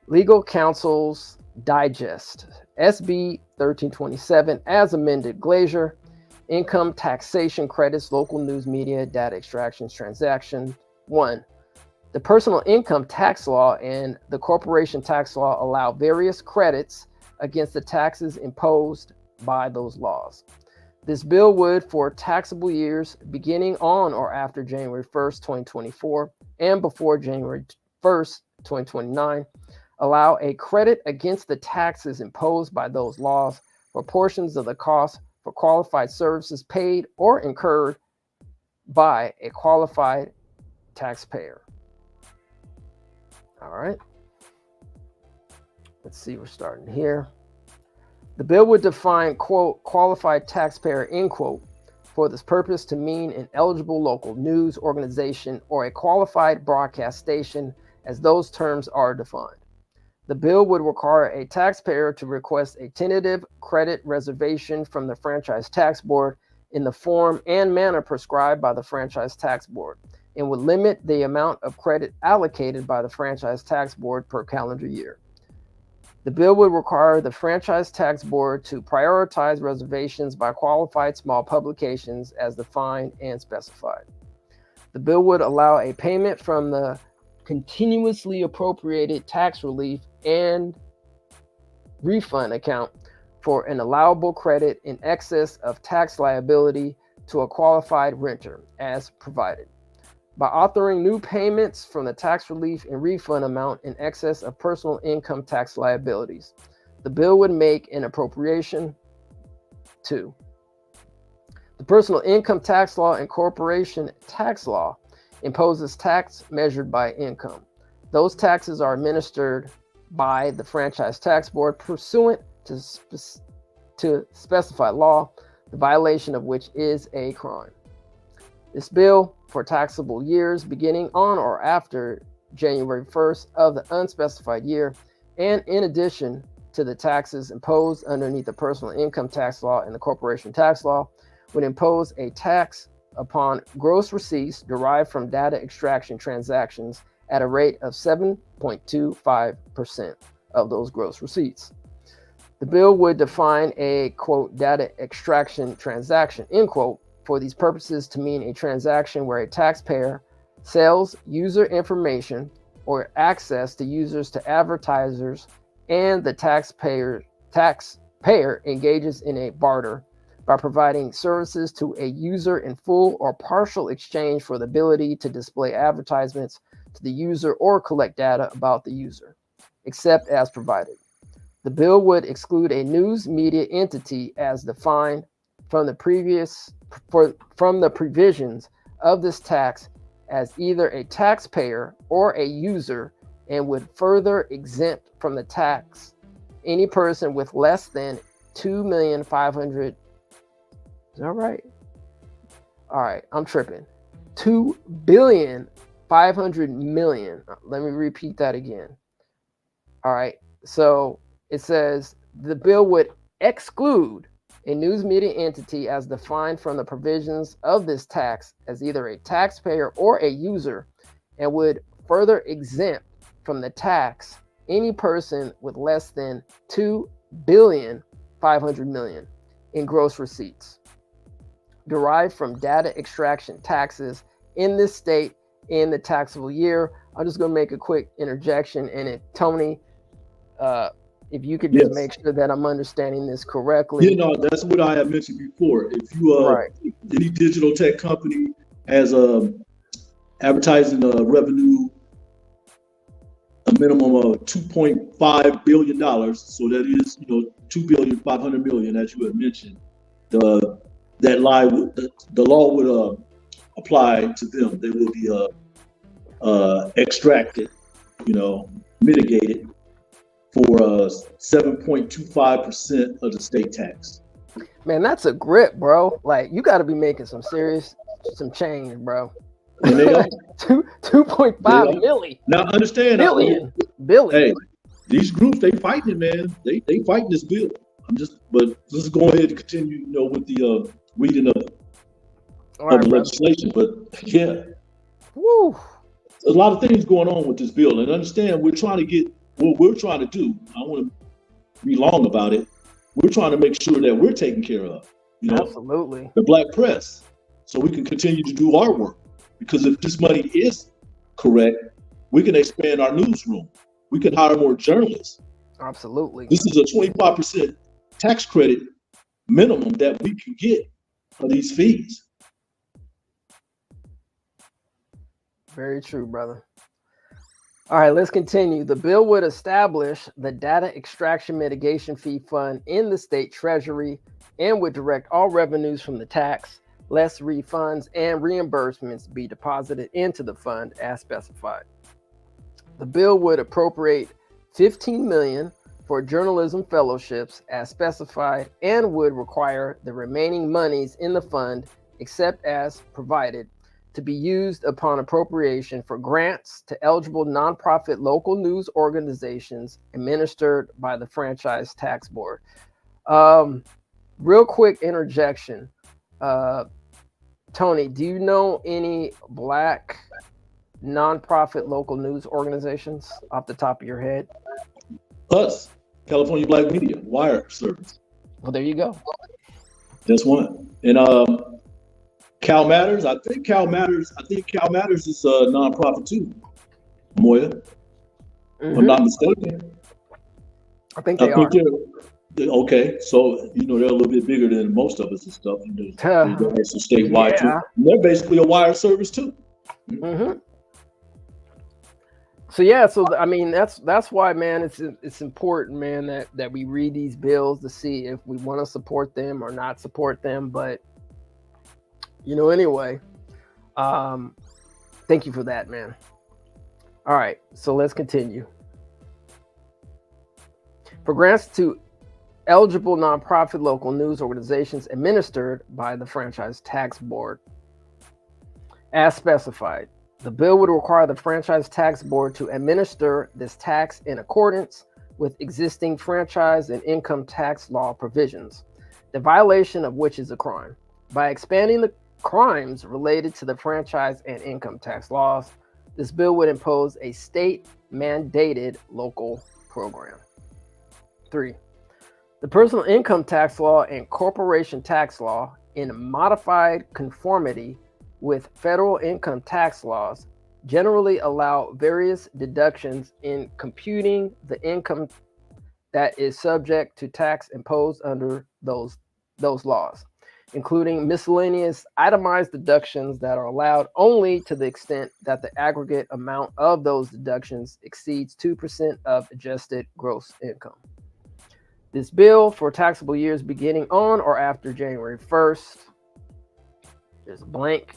Legal Counsel's Digest. SB 1327, as amended. Glazer, Income Taxation Credits, Local News Media Data Extractions Transaction. 1. The personal income tax law and the corporation tax law allow various credits against the taxes imposed by those laws. This bill would, for taxable years beginning on or after January 1st, 2024, and before January 1st, 2029, allow a credit against the taxes imposed by those laws for portions of the cost for qualified services paid or incurred by a qualified taxpayer. All right. Let's see, we're starting here. The bill would define, quote, qualified taxpayer, end quote, for this purpose to mean an eligible local news organization or a qualified broadcast station as those terms are defined. The bill would require a taxpayer to request a tentative credit reservation from the Franchise Tax Board in the form and manner prescribed by the Franchise Tax Board, and would limit the amount of credit allocated by the Franchise Tax Board per calendar year. The bill would require the Franchise Tax Board to prioritize reservations by qualified small publications as defined and specified. The bill would allow a payment from the continuously appropriated tax relief and refund account for an allowable credit in excess of tax liability to a qualified renter as provided. By authoring new payments from the tax relief and refund amount in excess of personal income tax liabilities, the bill would make an appropriation to the personal income tax law and corporation tax law imposes tax measured by income. Those taxes are administered by the Franchise Tax Board pursuant to specified law, the violation of which is a crime. This bill, for taxable years beginning on or after January 1st of the unspecified year, and in addition to the taxes imposed underneath the personal income tax law and the corporation tax law, would impose a tax upon gross receipts derived from data extraction transactions at a rate of 7.25% of those gross receipts. The bill would define a, quote, data extraction transaction, end quote, for these purposes to mean a transaction where a taxpayer sells user information or access to users to advertisers, and the taxpayer engages in a barter by providing services to a user in full or partial exchange for the ability to display advertisements to the user or collect data about the user, except as provided. The bill would exclude a news media entity as defined from the provisions of this tax as either a taxpayer or a user, and would further exempt from the tax any person with less than 2,500,000. Is that right? All right, I'm tripping. 2,500,000,000. Let me repeat that again. All right, so it says the bill would exclude a news media entity as defined from the provisions of this tax as either a taxpayer or a user, and would further exempt from the tax any person with less than 2,500,000,000 in gross receipts derived from data extraction taxes in this state in the taxable year. I'm just going to make a quick interjection, and Tony, if you could just make sure that I'm understanding this correctly. Yeah, no, that's what I had mentioned before. If you any digital tech company has advertising revenue a minimum of $2.5 billion, so that is, 2,500,000,000, as you had mentioned, the law would apply to them. They will be extracted, mitigated for 7.25% of the state tax. Man, that's a grip, bro. Like, you got to be making some change, bro. 2.5 million. Now understand, billion. Hey, these groups, they fighting it, man. They fighting this bill. But let's go ahead and continue, with the reading of the legislation. But yeah, woo, a lot of things going on with this bill, and understand we're trying to get what we're trying to do. I don't want to be long about it. We're trying to make sure that we're taken care of. Absolutely, the black press, so we can continue to do our work. Because if this money is correct, we can expand our newsroom. We can hire more journalists. Absolutely. This is a 25% tax credit minimum that we can get for these fees. Very true, brother. All right, let's continue. The bill would establish the Data Extraction Mitigation Fee Fund in the state treasury and would direct all revenues from the tax, less refunds and reimbursements, be deposited into the fund as specified. The bill would appropriate $15 million for journalism fellowships as specified, and would require the remaining monies in the fund, except as provided, to be used upon appropriation for grants to eligible nonprofit local news organizations administered by the Franchise Tax Board. Real quick interjection. Tony, do you know any black nonprofit local news organizations off the top of your head? Us, California Black Media, Wire Service. Well, there you go. That's one. And Cal Matters, I think Cal Matters is a nonprofit too, Moya. If I'm not mistaken. I think they are. Okay, so they're a little bit bigger than most of us and stuff. They have some statewide too. Yeah. They're basically a wire service too. Mm-hmm. So yeah, I mean that's why, man, it's important, man, that we read these bills to see if we want to support them or not support them. But anyway, thank you for that, man. All right, so let's continue. For grants to eligible nonprofit local news organizations administered by the Franchise Tax Board, as specified. The bill would require the Franchise Tax Board to administer this tax in accordance with existing franchise and income tax law provisions, the violation of which is a crime. By expanding the crimes related to the franchise and income tax laws, this bill would impose a state-mandated local program. 3. The personal income tax law and corporation tax law, in modified conformity with federal income tax laws, generally allow various deductions in computing the income that is subject to tax imposed under those laws, including miscellaneous itemized deductions that are allowed only to the extent that the aggregate amount of those deductions exceeds 2% of adjusted gross income. This bill, for taxable years beginning on or after January 1st, there's a blank,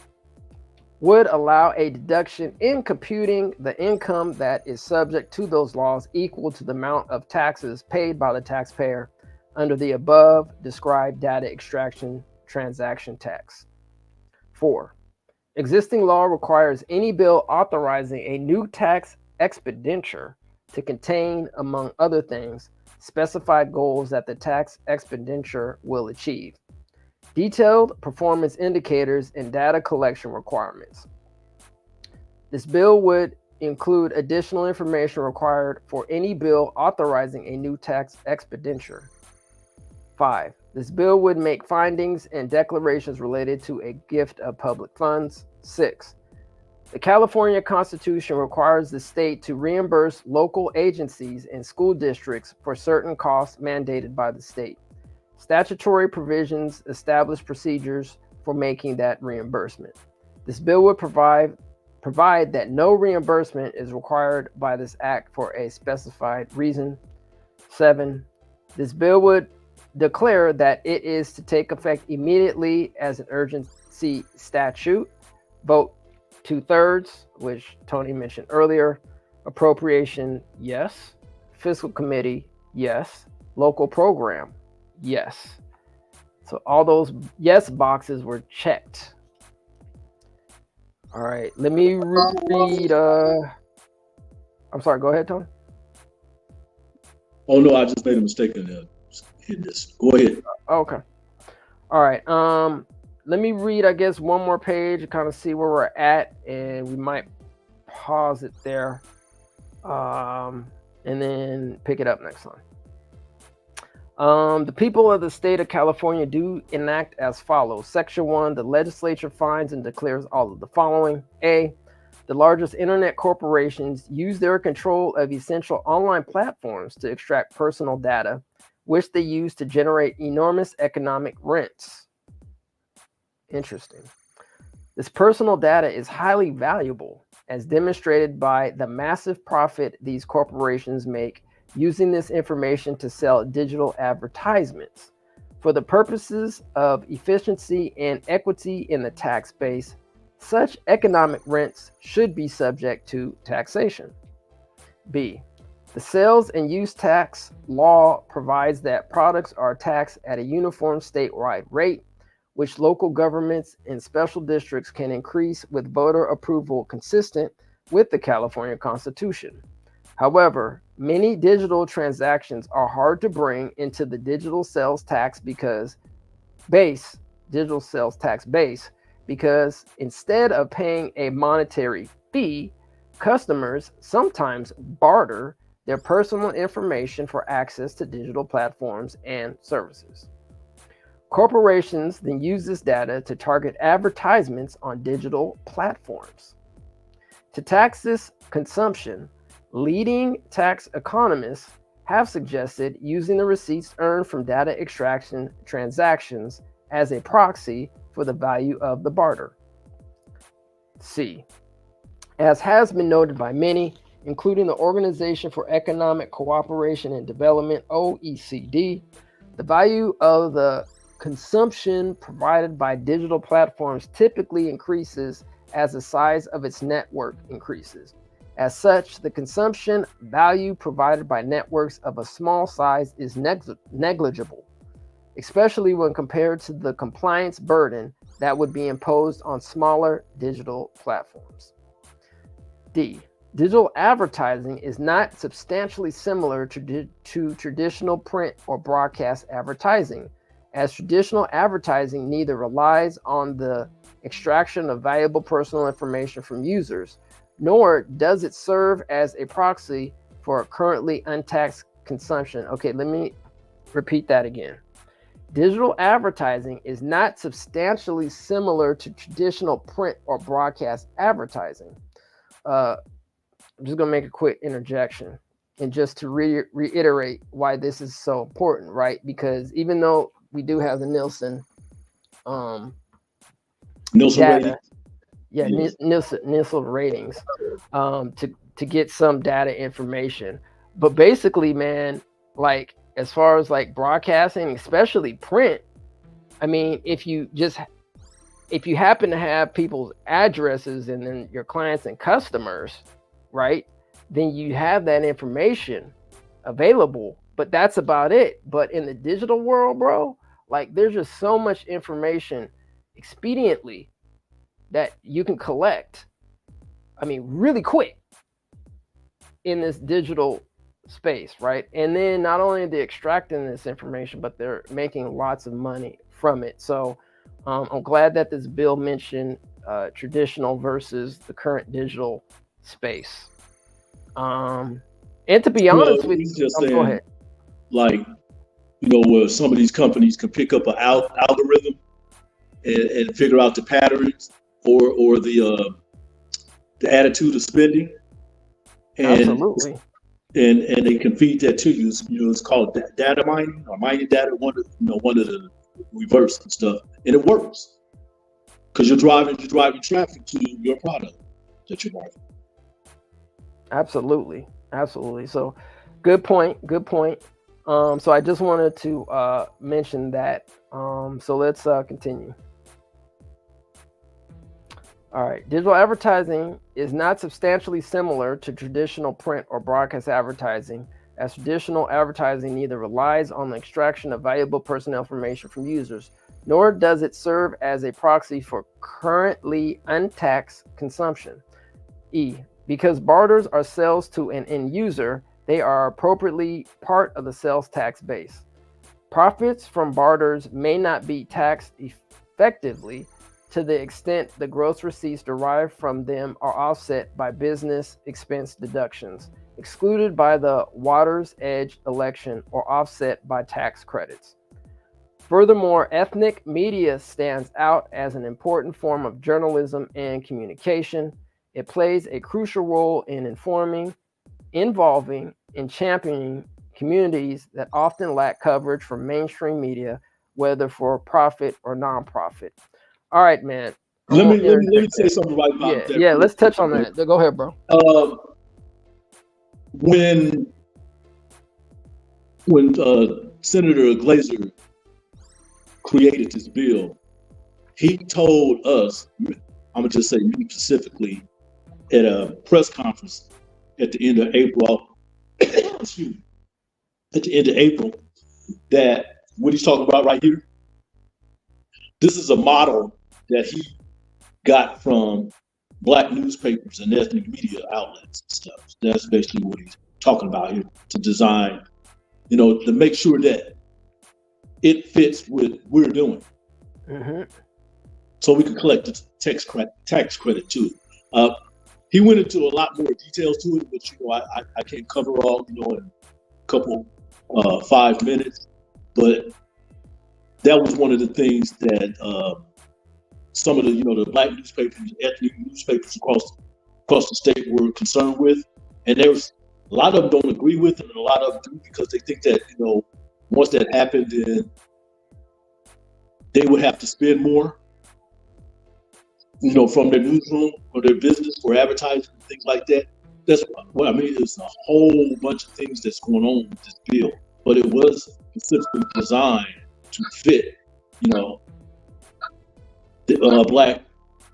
would allow a deduction in computing the income that is subject to those laws equal to the amount of taxes paid by the taxpayer under the above described data extraction transaction tax. 4. Existing law requires any bill authorizing a new tax expenditure to contain, among other things, specified goals that the tax expenditure will achieve, detailed performance indicators, and data collection requirements. This bill would include additional information required for any bill authorizing a new tax expenditure. 5. This bill would make findings and declarations related to a gift of public funds. 6. The California Constitution requires the state to reimburse local agencies and school districts for certain costs mandated by the state. Statutory provisions establish procedures for making that reimbursement. This bill would provide that no reimbursement is required by this act for a specified reason. 7. This bill would declare that it is to take effect immediately as an urgency statute. Vote 2/3, which Tony mentioned earlier. Appropriation, yes. Fiscal committee, yes. Local program, yes. So all those yes boxes were checked. All right, let me read. I'm sorry, go ahead, Tony. Oh no, I just made a mistake in this. Go ahead. Okay. All right. Let me read, I guess, one more page and kind of see where we're at, and we might pause it there, and then pick it up next time. The people of the state of California do enact as follows. Section 1, the legislature finds and declares all of the following. A, the largest internet corporations use their control of essential online platforms to extract personal data, which they use to generate enormous economic rents. Interesting. This personal data is highly valuable, as demonstrated by the massive profit these corporations make using this information to sell digital advertisements. For the purposes of efficiency and equity in the tax base, such economic rents should be subject to taxation. B, the sales and use tax law provides that products are taxed at a uniform statewide rate, which local governments and special districts can increase with voter approval consistent with the California Constitution. However, many digital transactions are hard to bring into the digital sales tax base because instead of paying a monetary fee, customers sometimes barter their personal information for access to digital platforms and services. Corporations then use this data to target advertisements on digital platforms. To tax this consumption, leading tax economists have suggested using the receipts earned from data extraction transactions as a proxy for the value of the barter. C. As has been noted by many, including the Organization for Economic Cooperation and Development, OECD, the value of the consumption provided by digital platforms typically increases as the size of its network increases. As such, the consumption value provided by networks of a small size is negligible, especially when compared to the compliance burden that would be imposed on smaller digital platforms. D. Digital advertising is not substantially similar to traditional print or broadcast advertising, as traditional advertising neither relies on the extraction of valuable personal information from users, nor does it serve as a proxy for currently untaxed consumption. Okay, let me repeat that again. Digital advertising is not substantially similar to traditional print or broadcast advertising. I'm just going to make a quick interjection and just to reiterate why this is so important, right? Because even though we do have the Nielsen data, Yes. Nielsen ratings to get some data information, but basically, man, like as far as like broadcasting, especially print, I mean, if you happen to have people's addresses and then your clients and customers, right, then you have that information available, but that's about it. But in the digital world, bro, like there's just so much information expediently that you can collect, I mean, really quick in this digital space, right? And then not only are they extracting this information, but they're making lots of money from it. So I'm glad that this bill mentioned traditional versus the current digital space. And to be honest with you, just go ahead. Like, where some of these companies can pick up an algorithm and figure out the patterns or the attitude of spending, and Absolutely. and they can feed that to you. It's called data mining or mining data. One of the reverse and stuff, and it works because you're driving traffic to your product that you're marketing. Absolutely. So good point. So I just wanted to mention that. So let's continue. All right. Digital advertising is not substantially similar to traditional print or broadcast advertising, as traditional advertising neither relies on the extraction of valuable personal information from users, nor does it serve as a proxy for currently untaxed consumption. E. Because barters are sales to an end user, they are appropriately part of the sales tax base. Profits from barters may not be taxed effectively to the extent the gross receipts derived from them are offset by business expense deductions, excluded by the water's edge election, or offset by tax credits. Furthermore, ethnic media stands out as an important form of journalism and communication. It plays a crucial role in informing, involving, and championing communities that often lack coverage from mainstream media, whether for profit or nonprofit. All right, man. Let me say something right about that. Yeah, let's touch on that. Go ahead, bro. When Senator Glazer created this bill, he told us, I'm gonna just say me specifically, at a press conference at the end of April, that what he's talking about right here, this is a model that he got from Black newspapers and ethnic media outlets and stuff. That's basically what he's talking about here, to design, to make sure that it fits with what we're doing. Mm-hmm. So we can collect the tax credit too. He went into a lot more details to it, but I can't cover all in a couple 5 minutes. But that was one of the things that some of the Black newspapers, ethnic newspapers across the state were concerned with, and A lot of them don't agree with it, and a lot of them do because they think that, once that happened, then they would have to spend more, from their newsroom or their business for advertising and things like that. That's what I mean. There's a whole bunch of things that's going on with this bill, but it was specifically designed to fit, the Black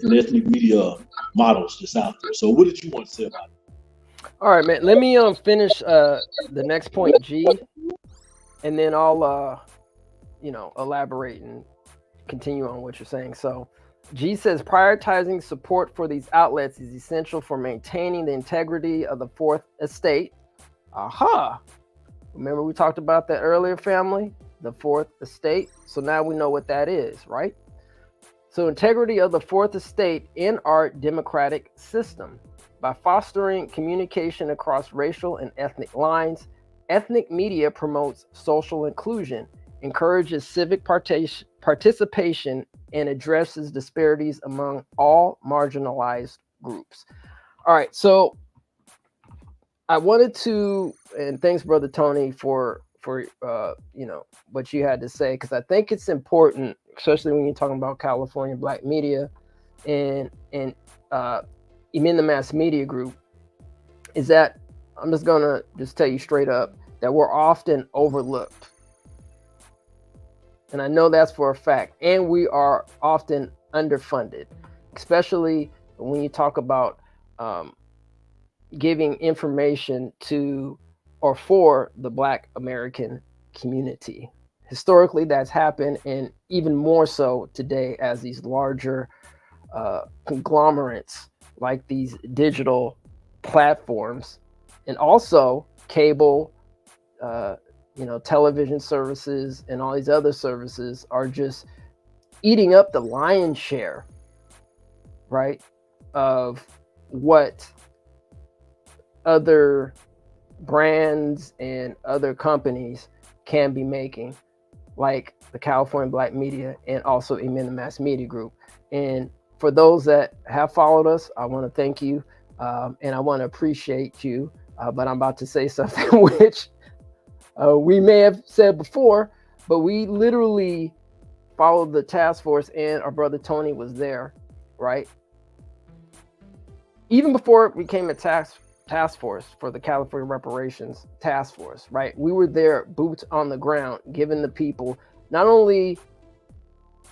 and ethnic media models that's out there. So what did you want to say about it? All right, man. Let me finish the next point, G, and then I'll elaborate and continue on what you're saying. So G says prioritizing support for these outlets is essential for maintaining the integrity of the fourth estate. Aha. Remember we talked about that earlier, family? The fourth estate. So now we know what that is, right? So integrity of the fourth estate in our democratic system. By fostering communication across racial and ethnic lines, ethnic media promotes social inclusion, encourages civic participation, and addresses disparities among all marginalized groups. All right, so I wanted to, and thanks, Brother Tony, for what you had to say, because I think it's important, especially when you're talking about California Black media and even the mass media group, is that I'm just gonna tell you straight up that we're often overlooked. And I know that's for a fact. And we are often underfunded, especially when you talk about giving information to or for the Black American community. Historically, that's happened, and even more so today as these larger conglomerates like these digital platforms and also cable, television services and all these other services are just eating up the lion's share, right, of what other brands and other companies can be making, like the California Black Media and also the Mass Media Group. And for those that have followed us, I want to thank you, and I want to appreciate you. But I'm about to say something which we may have said before, but we literally followed the task force, and our brother Tony was there, right? Even before it became a task force for the California Reparations task force, right? We were there, boots on the ground, giving the people not only,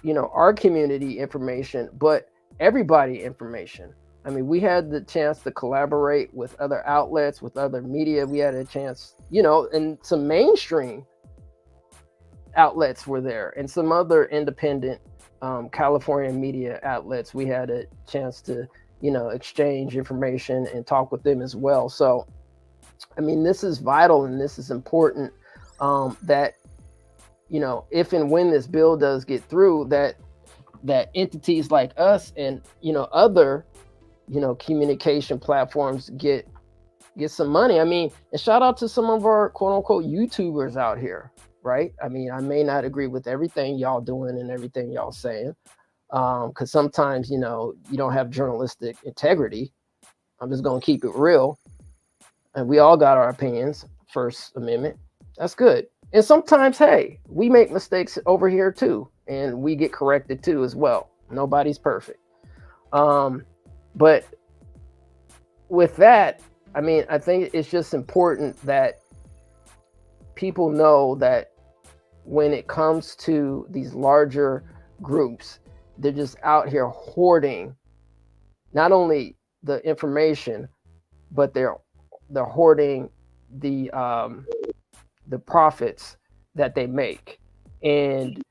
our community information, but everybody information. I mean, we had the chance to collaborate with other outlets, with other media. We had a chance, and some mainstream outlets were there, and some other independent California media outlets. We had a chance to, exchange information and talk with them as well. So, I mean, this is vital and this is important, that, if and when this bill does get through, that entities like us and, other, communication platforms get some money. I mean, and shout out to some of our quote unquote YouTubers out here, right? I mean, I may not agree with everything y'all doing and everything y'all saying, because sometimes, you don't have journalistic integrity. I'm just going to keep it real. And we all got our opinions, First Amendment. That's good. And sometimes, hey, we make mistakes over here too, and we get corrected too as well. Nobody's perfect. But with that, I mean, I think it's just important that people know that when it comes to these larger groups, they're just out here hoarding not only the information, but they're hoarding the profits that they make. And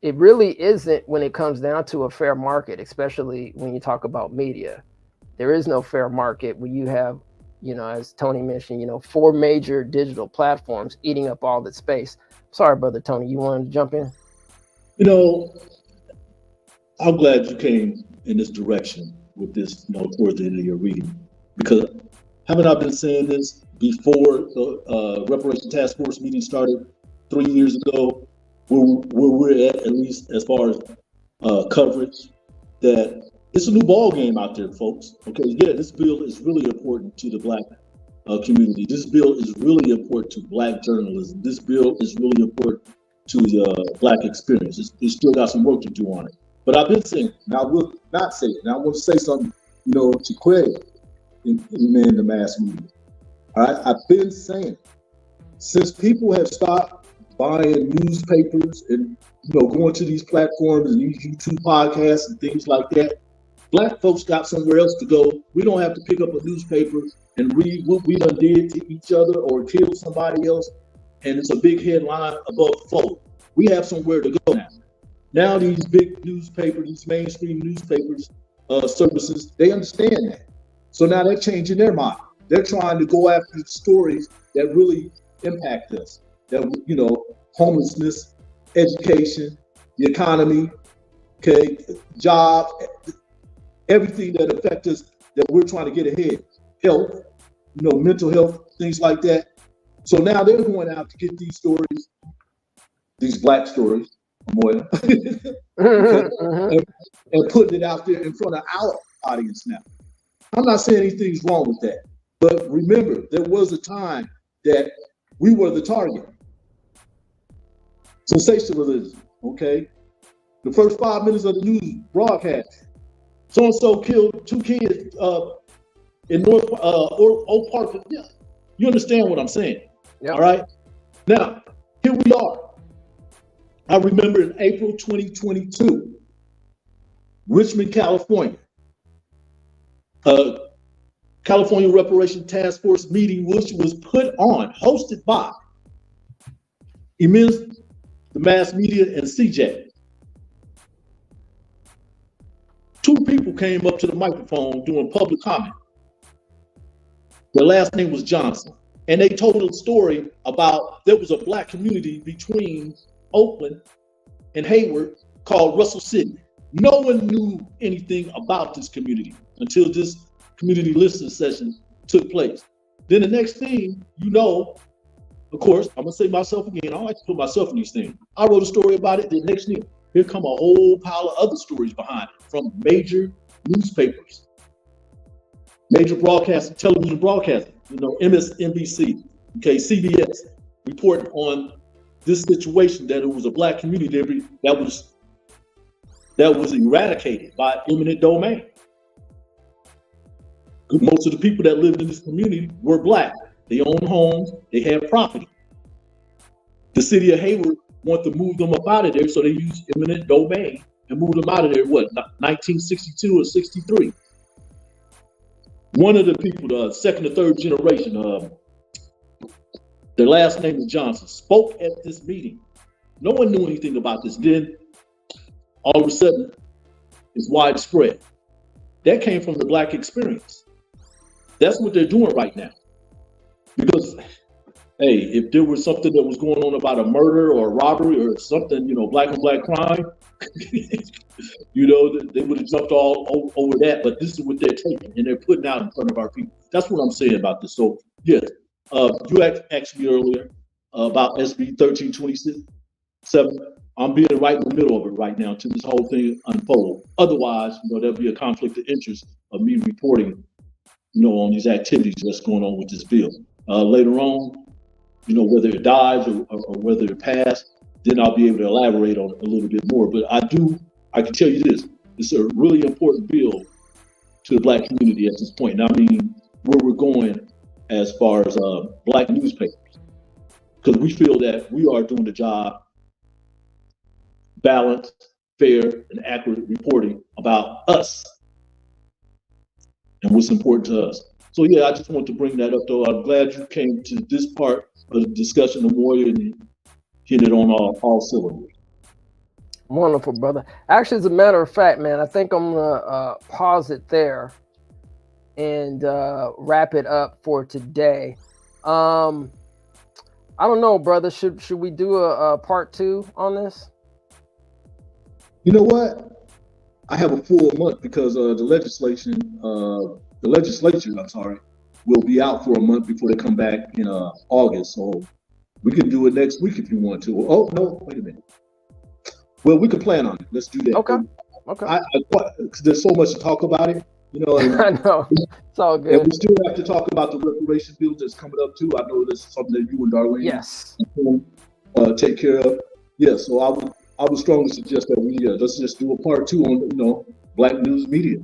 it really isn't, when it comes down to a fair market, especially when you talk about media. There is no fair market when you have, as Tony mentioned, 4 major digital platforms eating up all the space. Sorry, Brother Tony, you wanted to jump in? I'm glad you came in this direction with this, towards the end of your reading, because haven't I been saying this before the Reparations Task Force meeting started 3 years ago, where we're at least as far as coverage, that it's a new ball game out there, folks. Okay, yeah, this bill is really important to the Black community. This bill is really important to Black journalism. This bill is really important to the Black experience. It's still got some work to do on it. But I've been saying, and I will not say it. And I want to say something, to Craig in the mass media. All right, I've been saying, since people have stopped buying newspapers and going to these platforms and these YouTube podcasts and things like that, Black folks got somewhere else to go. We don't have to pick up a newspaper and read what we done did to each other or kill somebody else, and it's a big headline above the fold. We have somewhere to go now. Now these big newspapers, these mainstream newspapers, services, they understand that. So now they're changing their mind. They're trying to go after the stories that really impact us. That, homelessness, education, the economy, okay, jobs, everything that affects us that we're trying to get ahead. Health, mental health, things like that. So now they're going out to get these stories, these Black stories, and putting it out there in front of our audience now. I'm not saying anything's wrong with that, but remember, there was a time that we were the target. Sensationalism, okay? The first 5 minutes of the news broadcast, so-and-so killed 2 kids in North Oak Park. Yeah, you understand what I'm saying? Yep. All right? Now, here we are. I remember in April 2022, Richmond, California, California Reparations Task Force meeting, which was hosted by Immense, the mass media, and CJ. 2 people came up to the microphone doing public comment. Their last name was Johnson. And they told a story about there was a Black community between Oakland and Hayward called Russell City. No one knew anything about this community until this community listening session took place. Then the next thing of course, I'm gonna say myself again, I don't like to put myself in these things. I wrote a story about it, the next thing, here come a whole pile of other stories behind it from major newspapers, major broadcasting, television broadcasting, MSNBC, okay, CBS, reporting on this situation that it was a Black community that was eradicated by eminent domain. Most of the people that lived in this community were Black. They owned homes, they had property. The city of Hayward wanted to move them up out of there, so they used eminent domain and moved them out of there, 1962 or 63. One of the people, the second or third generation, their last name is Johnson, spoke at this meeting. No one knew anything about this. Then, all of a sudden, it's widespread. That came from the Black experience. That's what they're doing right now. Because, hey, if there was something that was going on about a murder or a robbery or something, Black on Black crime, they would have jumped all over that. But this is what they're taking and they're putting out in front of our people. That's what I'm saying about this. So, yes, you asked me earlier about SB 1327. I'm being right in the middle of it right now until this whole thing unfolds. Otherwise, there'll be a conflict of interest of me reporting, on these activities that's going on with this bill. Later on, whether it dies or whether it passed, then I'll be able to elaborate on it a little bit more. But I can tell you this, it's a really important bill to the Black community at this point. And I mean, where we're going as far as Black newspapers, because we feel that we are doing the job, balanced, fair, and accurate reporting about us and what's important to us. So yeah, I just want to bring that up though. I'm glad you came to this part of the discussion of Moya and hit it on all cylinders. Wonderful, brother. Actually, as a matter of fact, man, I think I'm gonna pause it there and wrap it up for today. I don't know, brother. Should we do a part 2 on this? You know what? I have a full month because the legislature, will be out for a month before they come back in August. So we can do it next week if you want to. Oh no, wait a minute. Well, we can plan on it. Let's do that. Okay. There's so much to talk about it. You know, I know. It's all and good. we still have to talk about the reparations bill that's coming up too. I know this is something that you and Darlene Yes. take care of. Yeah, so I would strongly suggest that we let's just do a part 2 on Black news media.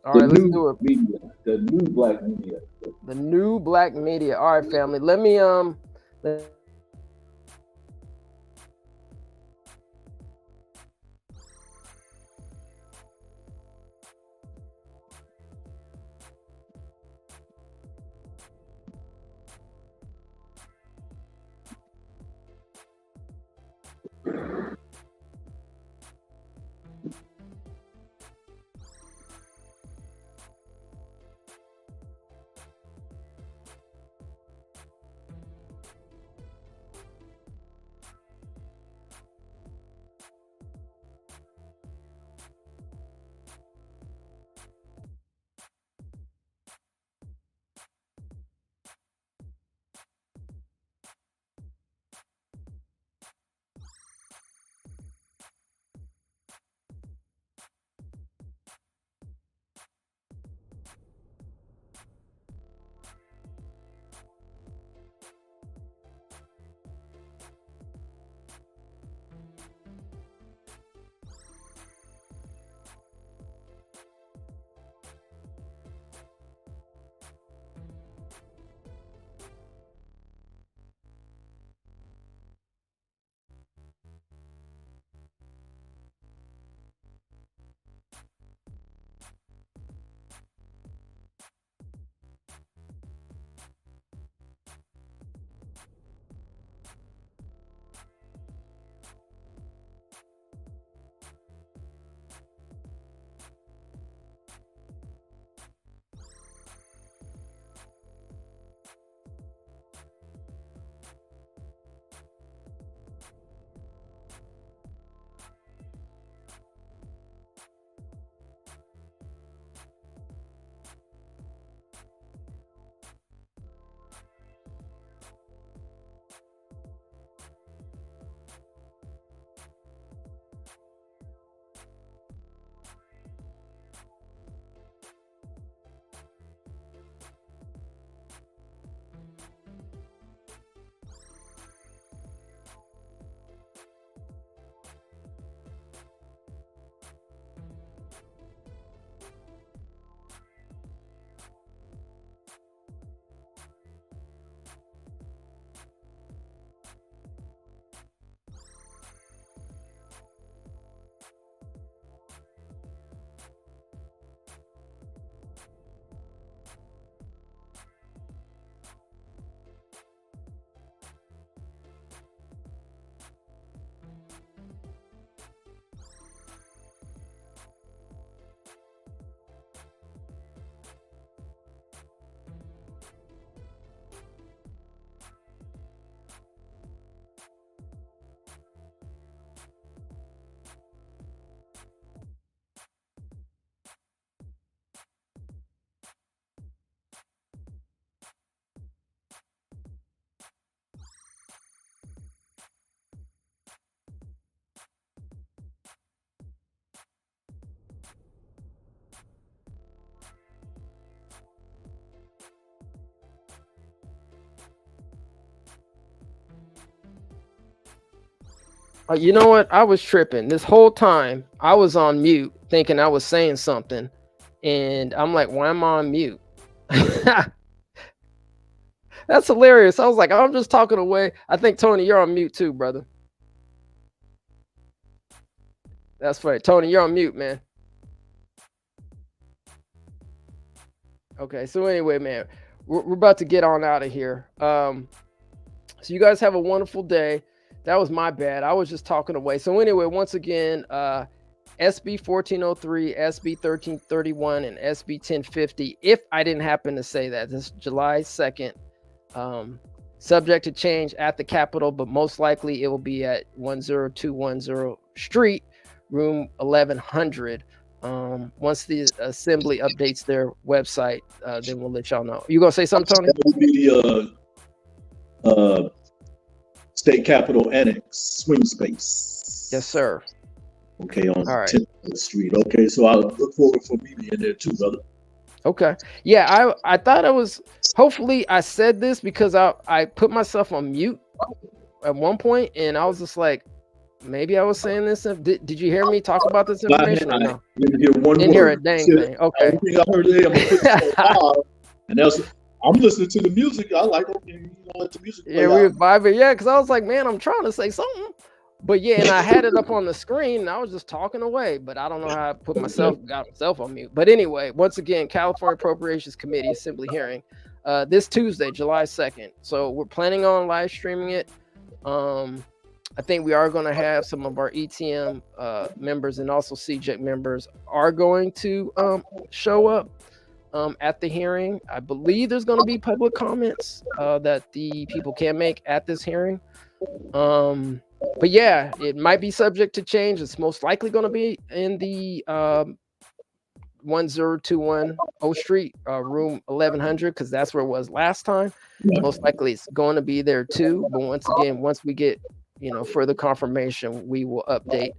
All right, let's do it. Media, the new Black media. The new Black media. All right, family. Let me you know what? I was tripping this whole time. I was on mute, thinking I was saying something, and I'm like, "Why am I on mute?" That's hilarious. I was like, "I'm just talking away." I think Tony, you're on mute too, brother. That's right, Tony. You're on mute, man. Okay, so anyway, man, we're about to get on out of here. So you guys have a wonderful day. That was my bad. I was just talking away. So anyway, once again, SB 1403, SB 1331, and SB 1050. If I didn't happen to say that, this is July 2nd. Subject to change at the Capitol, but most likely it will be at 10210 Street, room 1100. Once the assembly updates their website, then we'll let y'all know. You gonna say something, Tony? That will be the state capitol annex swing space. Yes, sir. Okay, on All right. 10th Street. Okay, so I look forward for me being there too, brother. Okay. Yeah, I thought it was. Hopefully, I said this because I put myself on mute at one point, and I was just like, maybe I was saying this. Did you hear me talk about this information or no? Didn't hear one Didn't word. hear a dang thing. Okay. Only thing I heard today, I'm gonna put this on live, and that's. I'm listening to the music. I like, okay, you know, let the music play Yeah, we were out. vibing. Yeah, because I was like, man, I'm trying to say something. But yeah, and I had it up on the screen and I was just talking away, but I don't know how I got myself on mute. But anyway, once again, California Appropriations Committee Assembly hearing this Tuesday, July 2nd. So we're planning on live streaming it. I think we are going to have some of our ETM members and also CJEC members are going to show up at the hearing. I believe there's going to be public comments that the people can make at this hearing. But yeah, it might be subject to change. It's most likely going to be in the 10210 O Street, room 1100, because that's where it was last time. Yeah. Most likely it's going to be there too. But once again, once we get further confirmation, we will update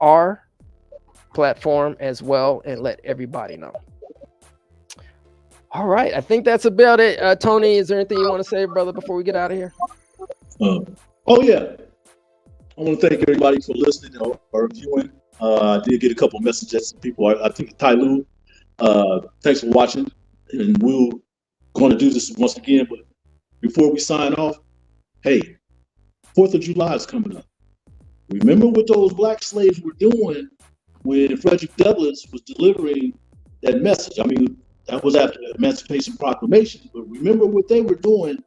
our platform as well and let everybody know. All right, I think that's about it. Tony, is there anything you want to say, brother, before we get out of here? Oh yeah, I want to thank everybody for listening or viewing. I did get a couple of messages from people. I think Tyloo, thanks for watching, and we're going to do this once again. But before we sign off, hey, 4th of July is coming up. Remember what those black slaves were doing when Frederick Douglass was delivering that message. I mean, that was after the Emancipation Proclamation, but remember what they were doing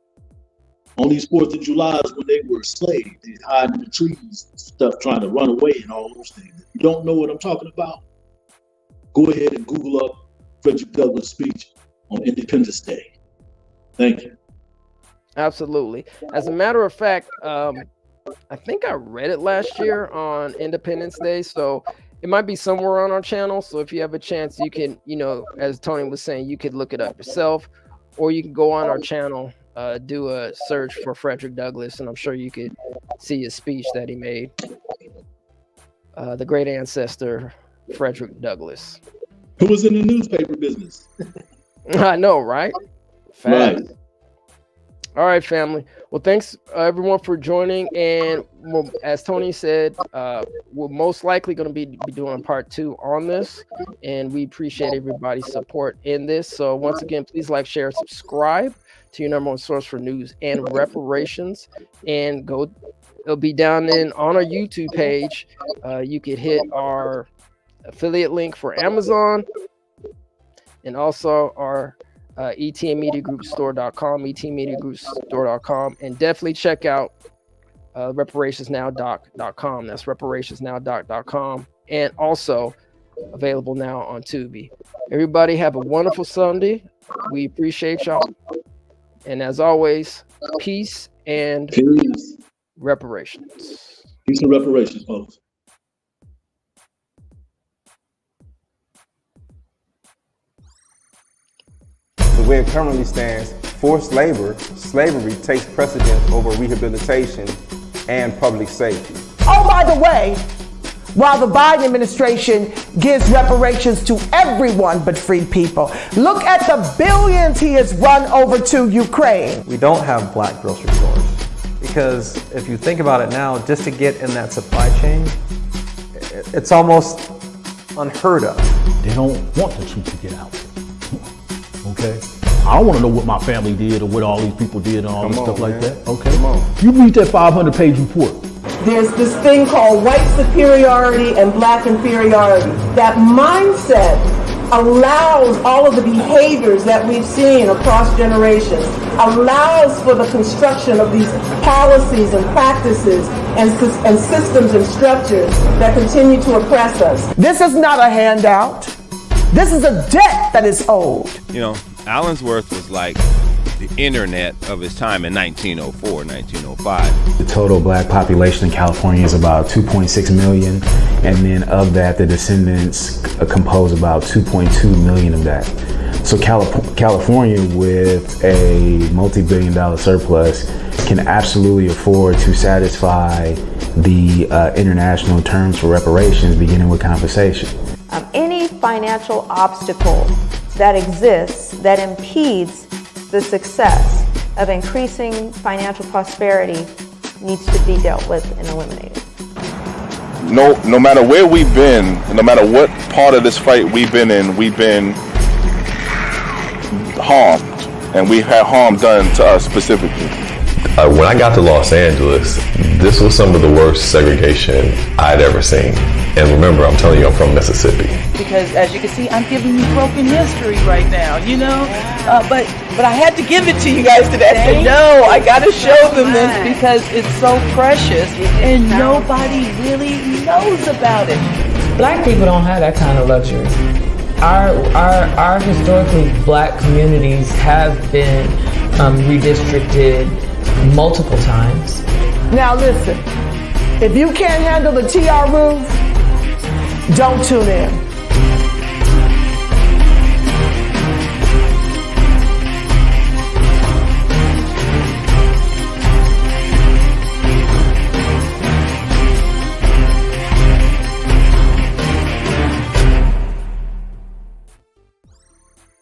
on these 4th of Julys when they were slaves. They hide in the trees and stuff, trying to run away and all those things. If you don't know what I'm talking about, go ahead and Google up Frederick Douglass' speech on Independence Day. Thank you. Absolutely. As a matter of fact, I think I read it last year on Independence Day, so it might be somewhere on our channel. So if you have a chance, you can, as Tony was saying, you could look it up yourself, or you can go on our channel, do a search for Frederick Douglass, and I'm sure you could see his speech that he made. The great ancestor, Frederick Douglass. Who was in the newspaper business? I know, right? Fact. Right. All right, family. Well, thanks everyone for joining. And as Tony said, we're most likely going to be doing part 2 on this. And we appreciate everybody's support in this. So once again, please like, share, subscribe to your number one source for news and reparations. And it'll be down on our YouTube page. You could hit our affiliate link for Amazon and also our etmmediagroupstore.com, etmmediagroupstore.com, and definitely check out reparationsnowdoc.com. That's reparationsnowdoc.com, and also available now on Tubi. Everybody have a wonderful Sunday. We appreciate y'all. And as always, peace and reparations. Peace and reparations, folks. The way it currently stands, forced labor, slavery takes precedence over rehabilitation and public safety. Oh, by the way, while the Biden administration gives reparations to everyone but freed people, look at the billions he has run over to Ukraine. We don't have black grocery stores because if you think about it now, just to get in that supply chain, it's almost unheard of. They don't want the truth to get out. Okay? I don't want to know what my family did or what all these people did and all this stuff like that. Okay? You read that 500-page report. There's this thing called white superiority and black inferiority. That mindset allows all of the behaviors that we've seen across generations, allows for the construction of these policies and practices and systems and structures that continue to oppress us. This is not a handout. This is a debt that is owed. Allensworth was like the internet of his time in 1904, 1905. The total black population in California is about 2.6 million. And then of that, the descendants compose about 2.2 million of that. So California, with a multi-billion-dollar surplus, can absolutely afford to satisfy the international terms for reparations, beginning with compensation. Any financial obstacle that exists that impedes the success of increasing financial prosperity needs to be dealt with and eliminated. No matter where we've been, no matter what part of this fight we've been in, we've been harmed, and we've had harm done to us specifically. When I got to Los Angeles, this was some of the worst segregation I'd ever seen. And remember, I'm telling you, I'm from Mississippi. Because as you can see, I'm giving you broken history right now, you know? But I had to give it to you guys today. I said, no, I got to show them this because it's so precious and nobody really knows about it. Black people don't have that kind of luxury. Our historically black communities have been redistricted multiple times. Now listen, if you can't handle the TR rules, don't tune in.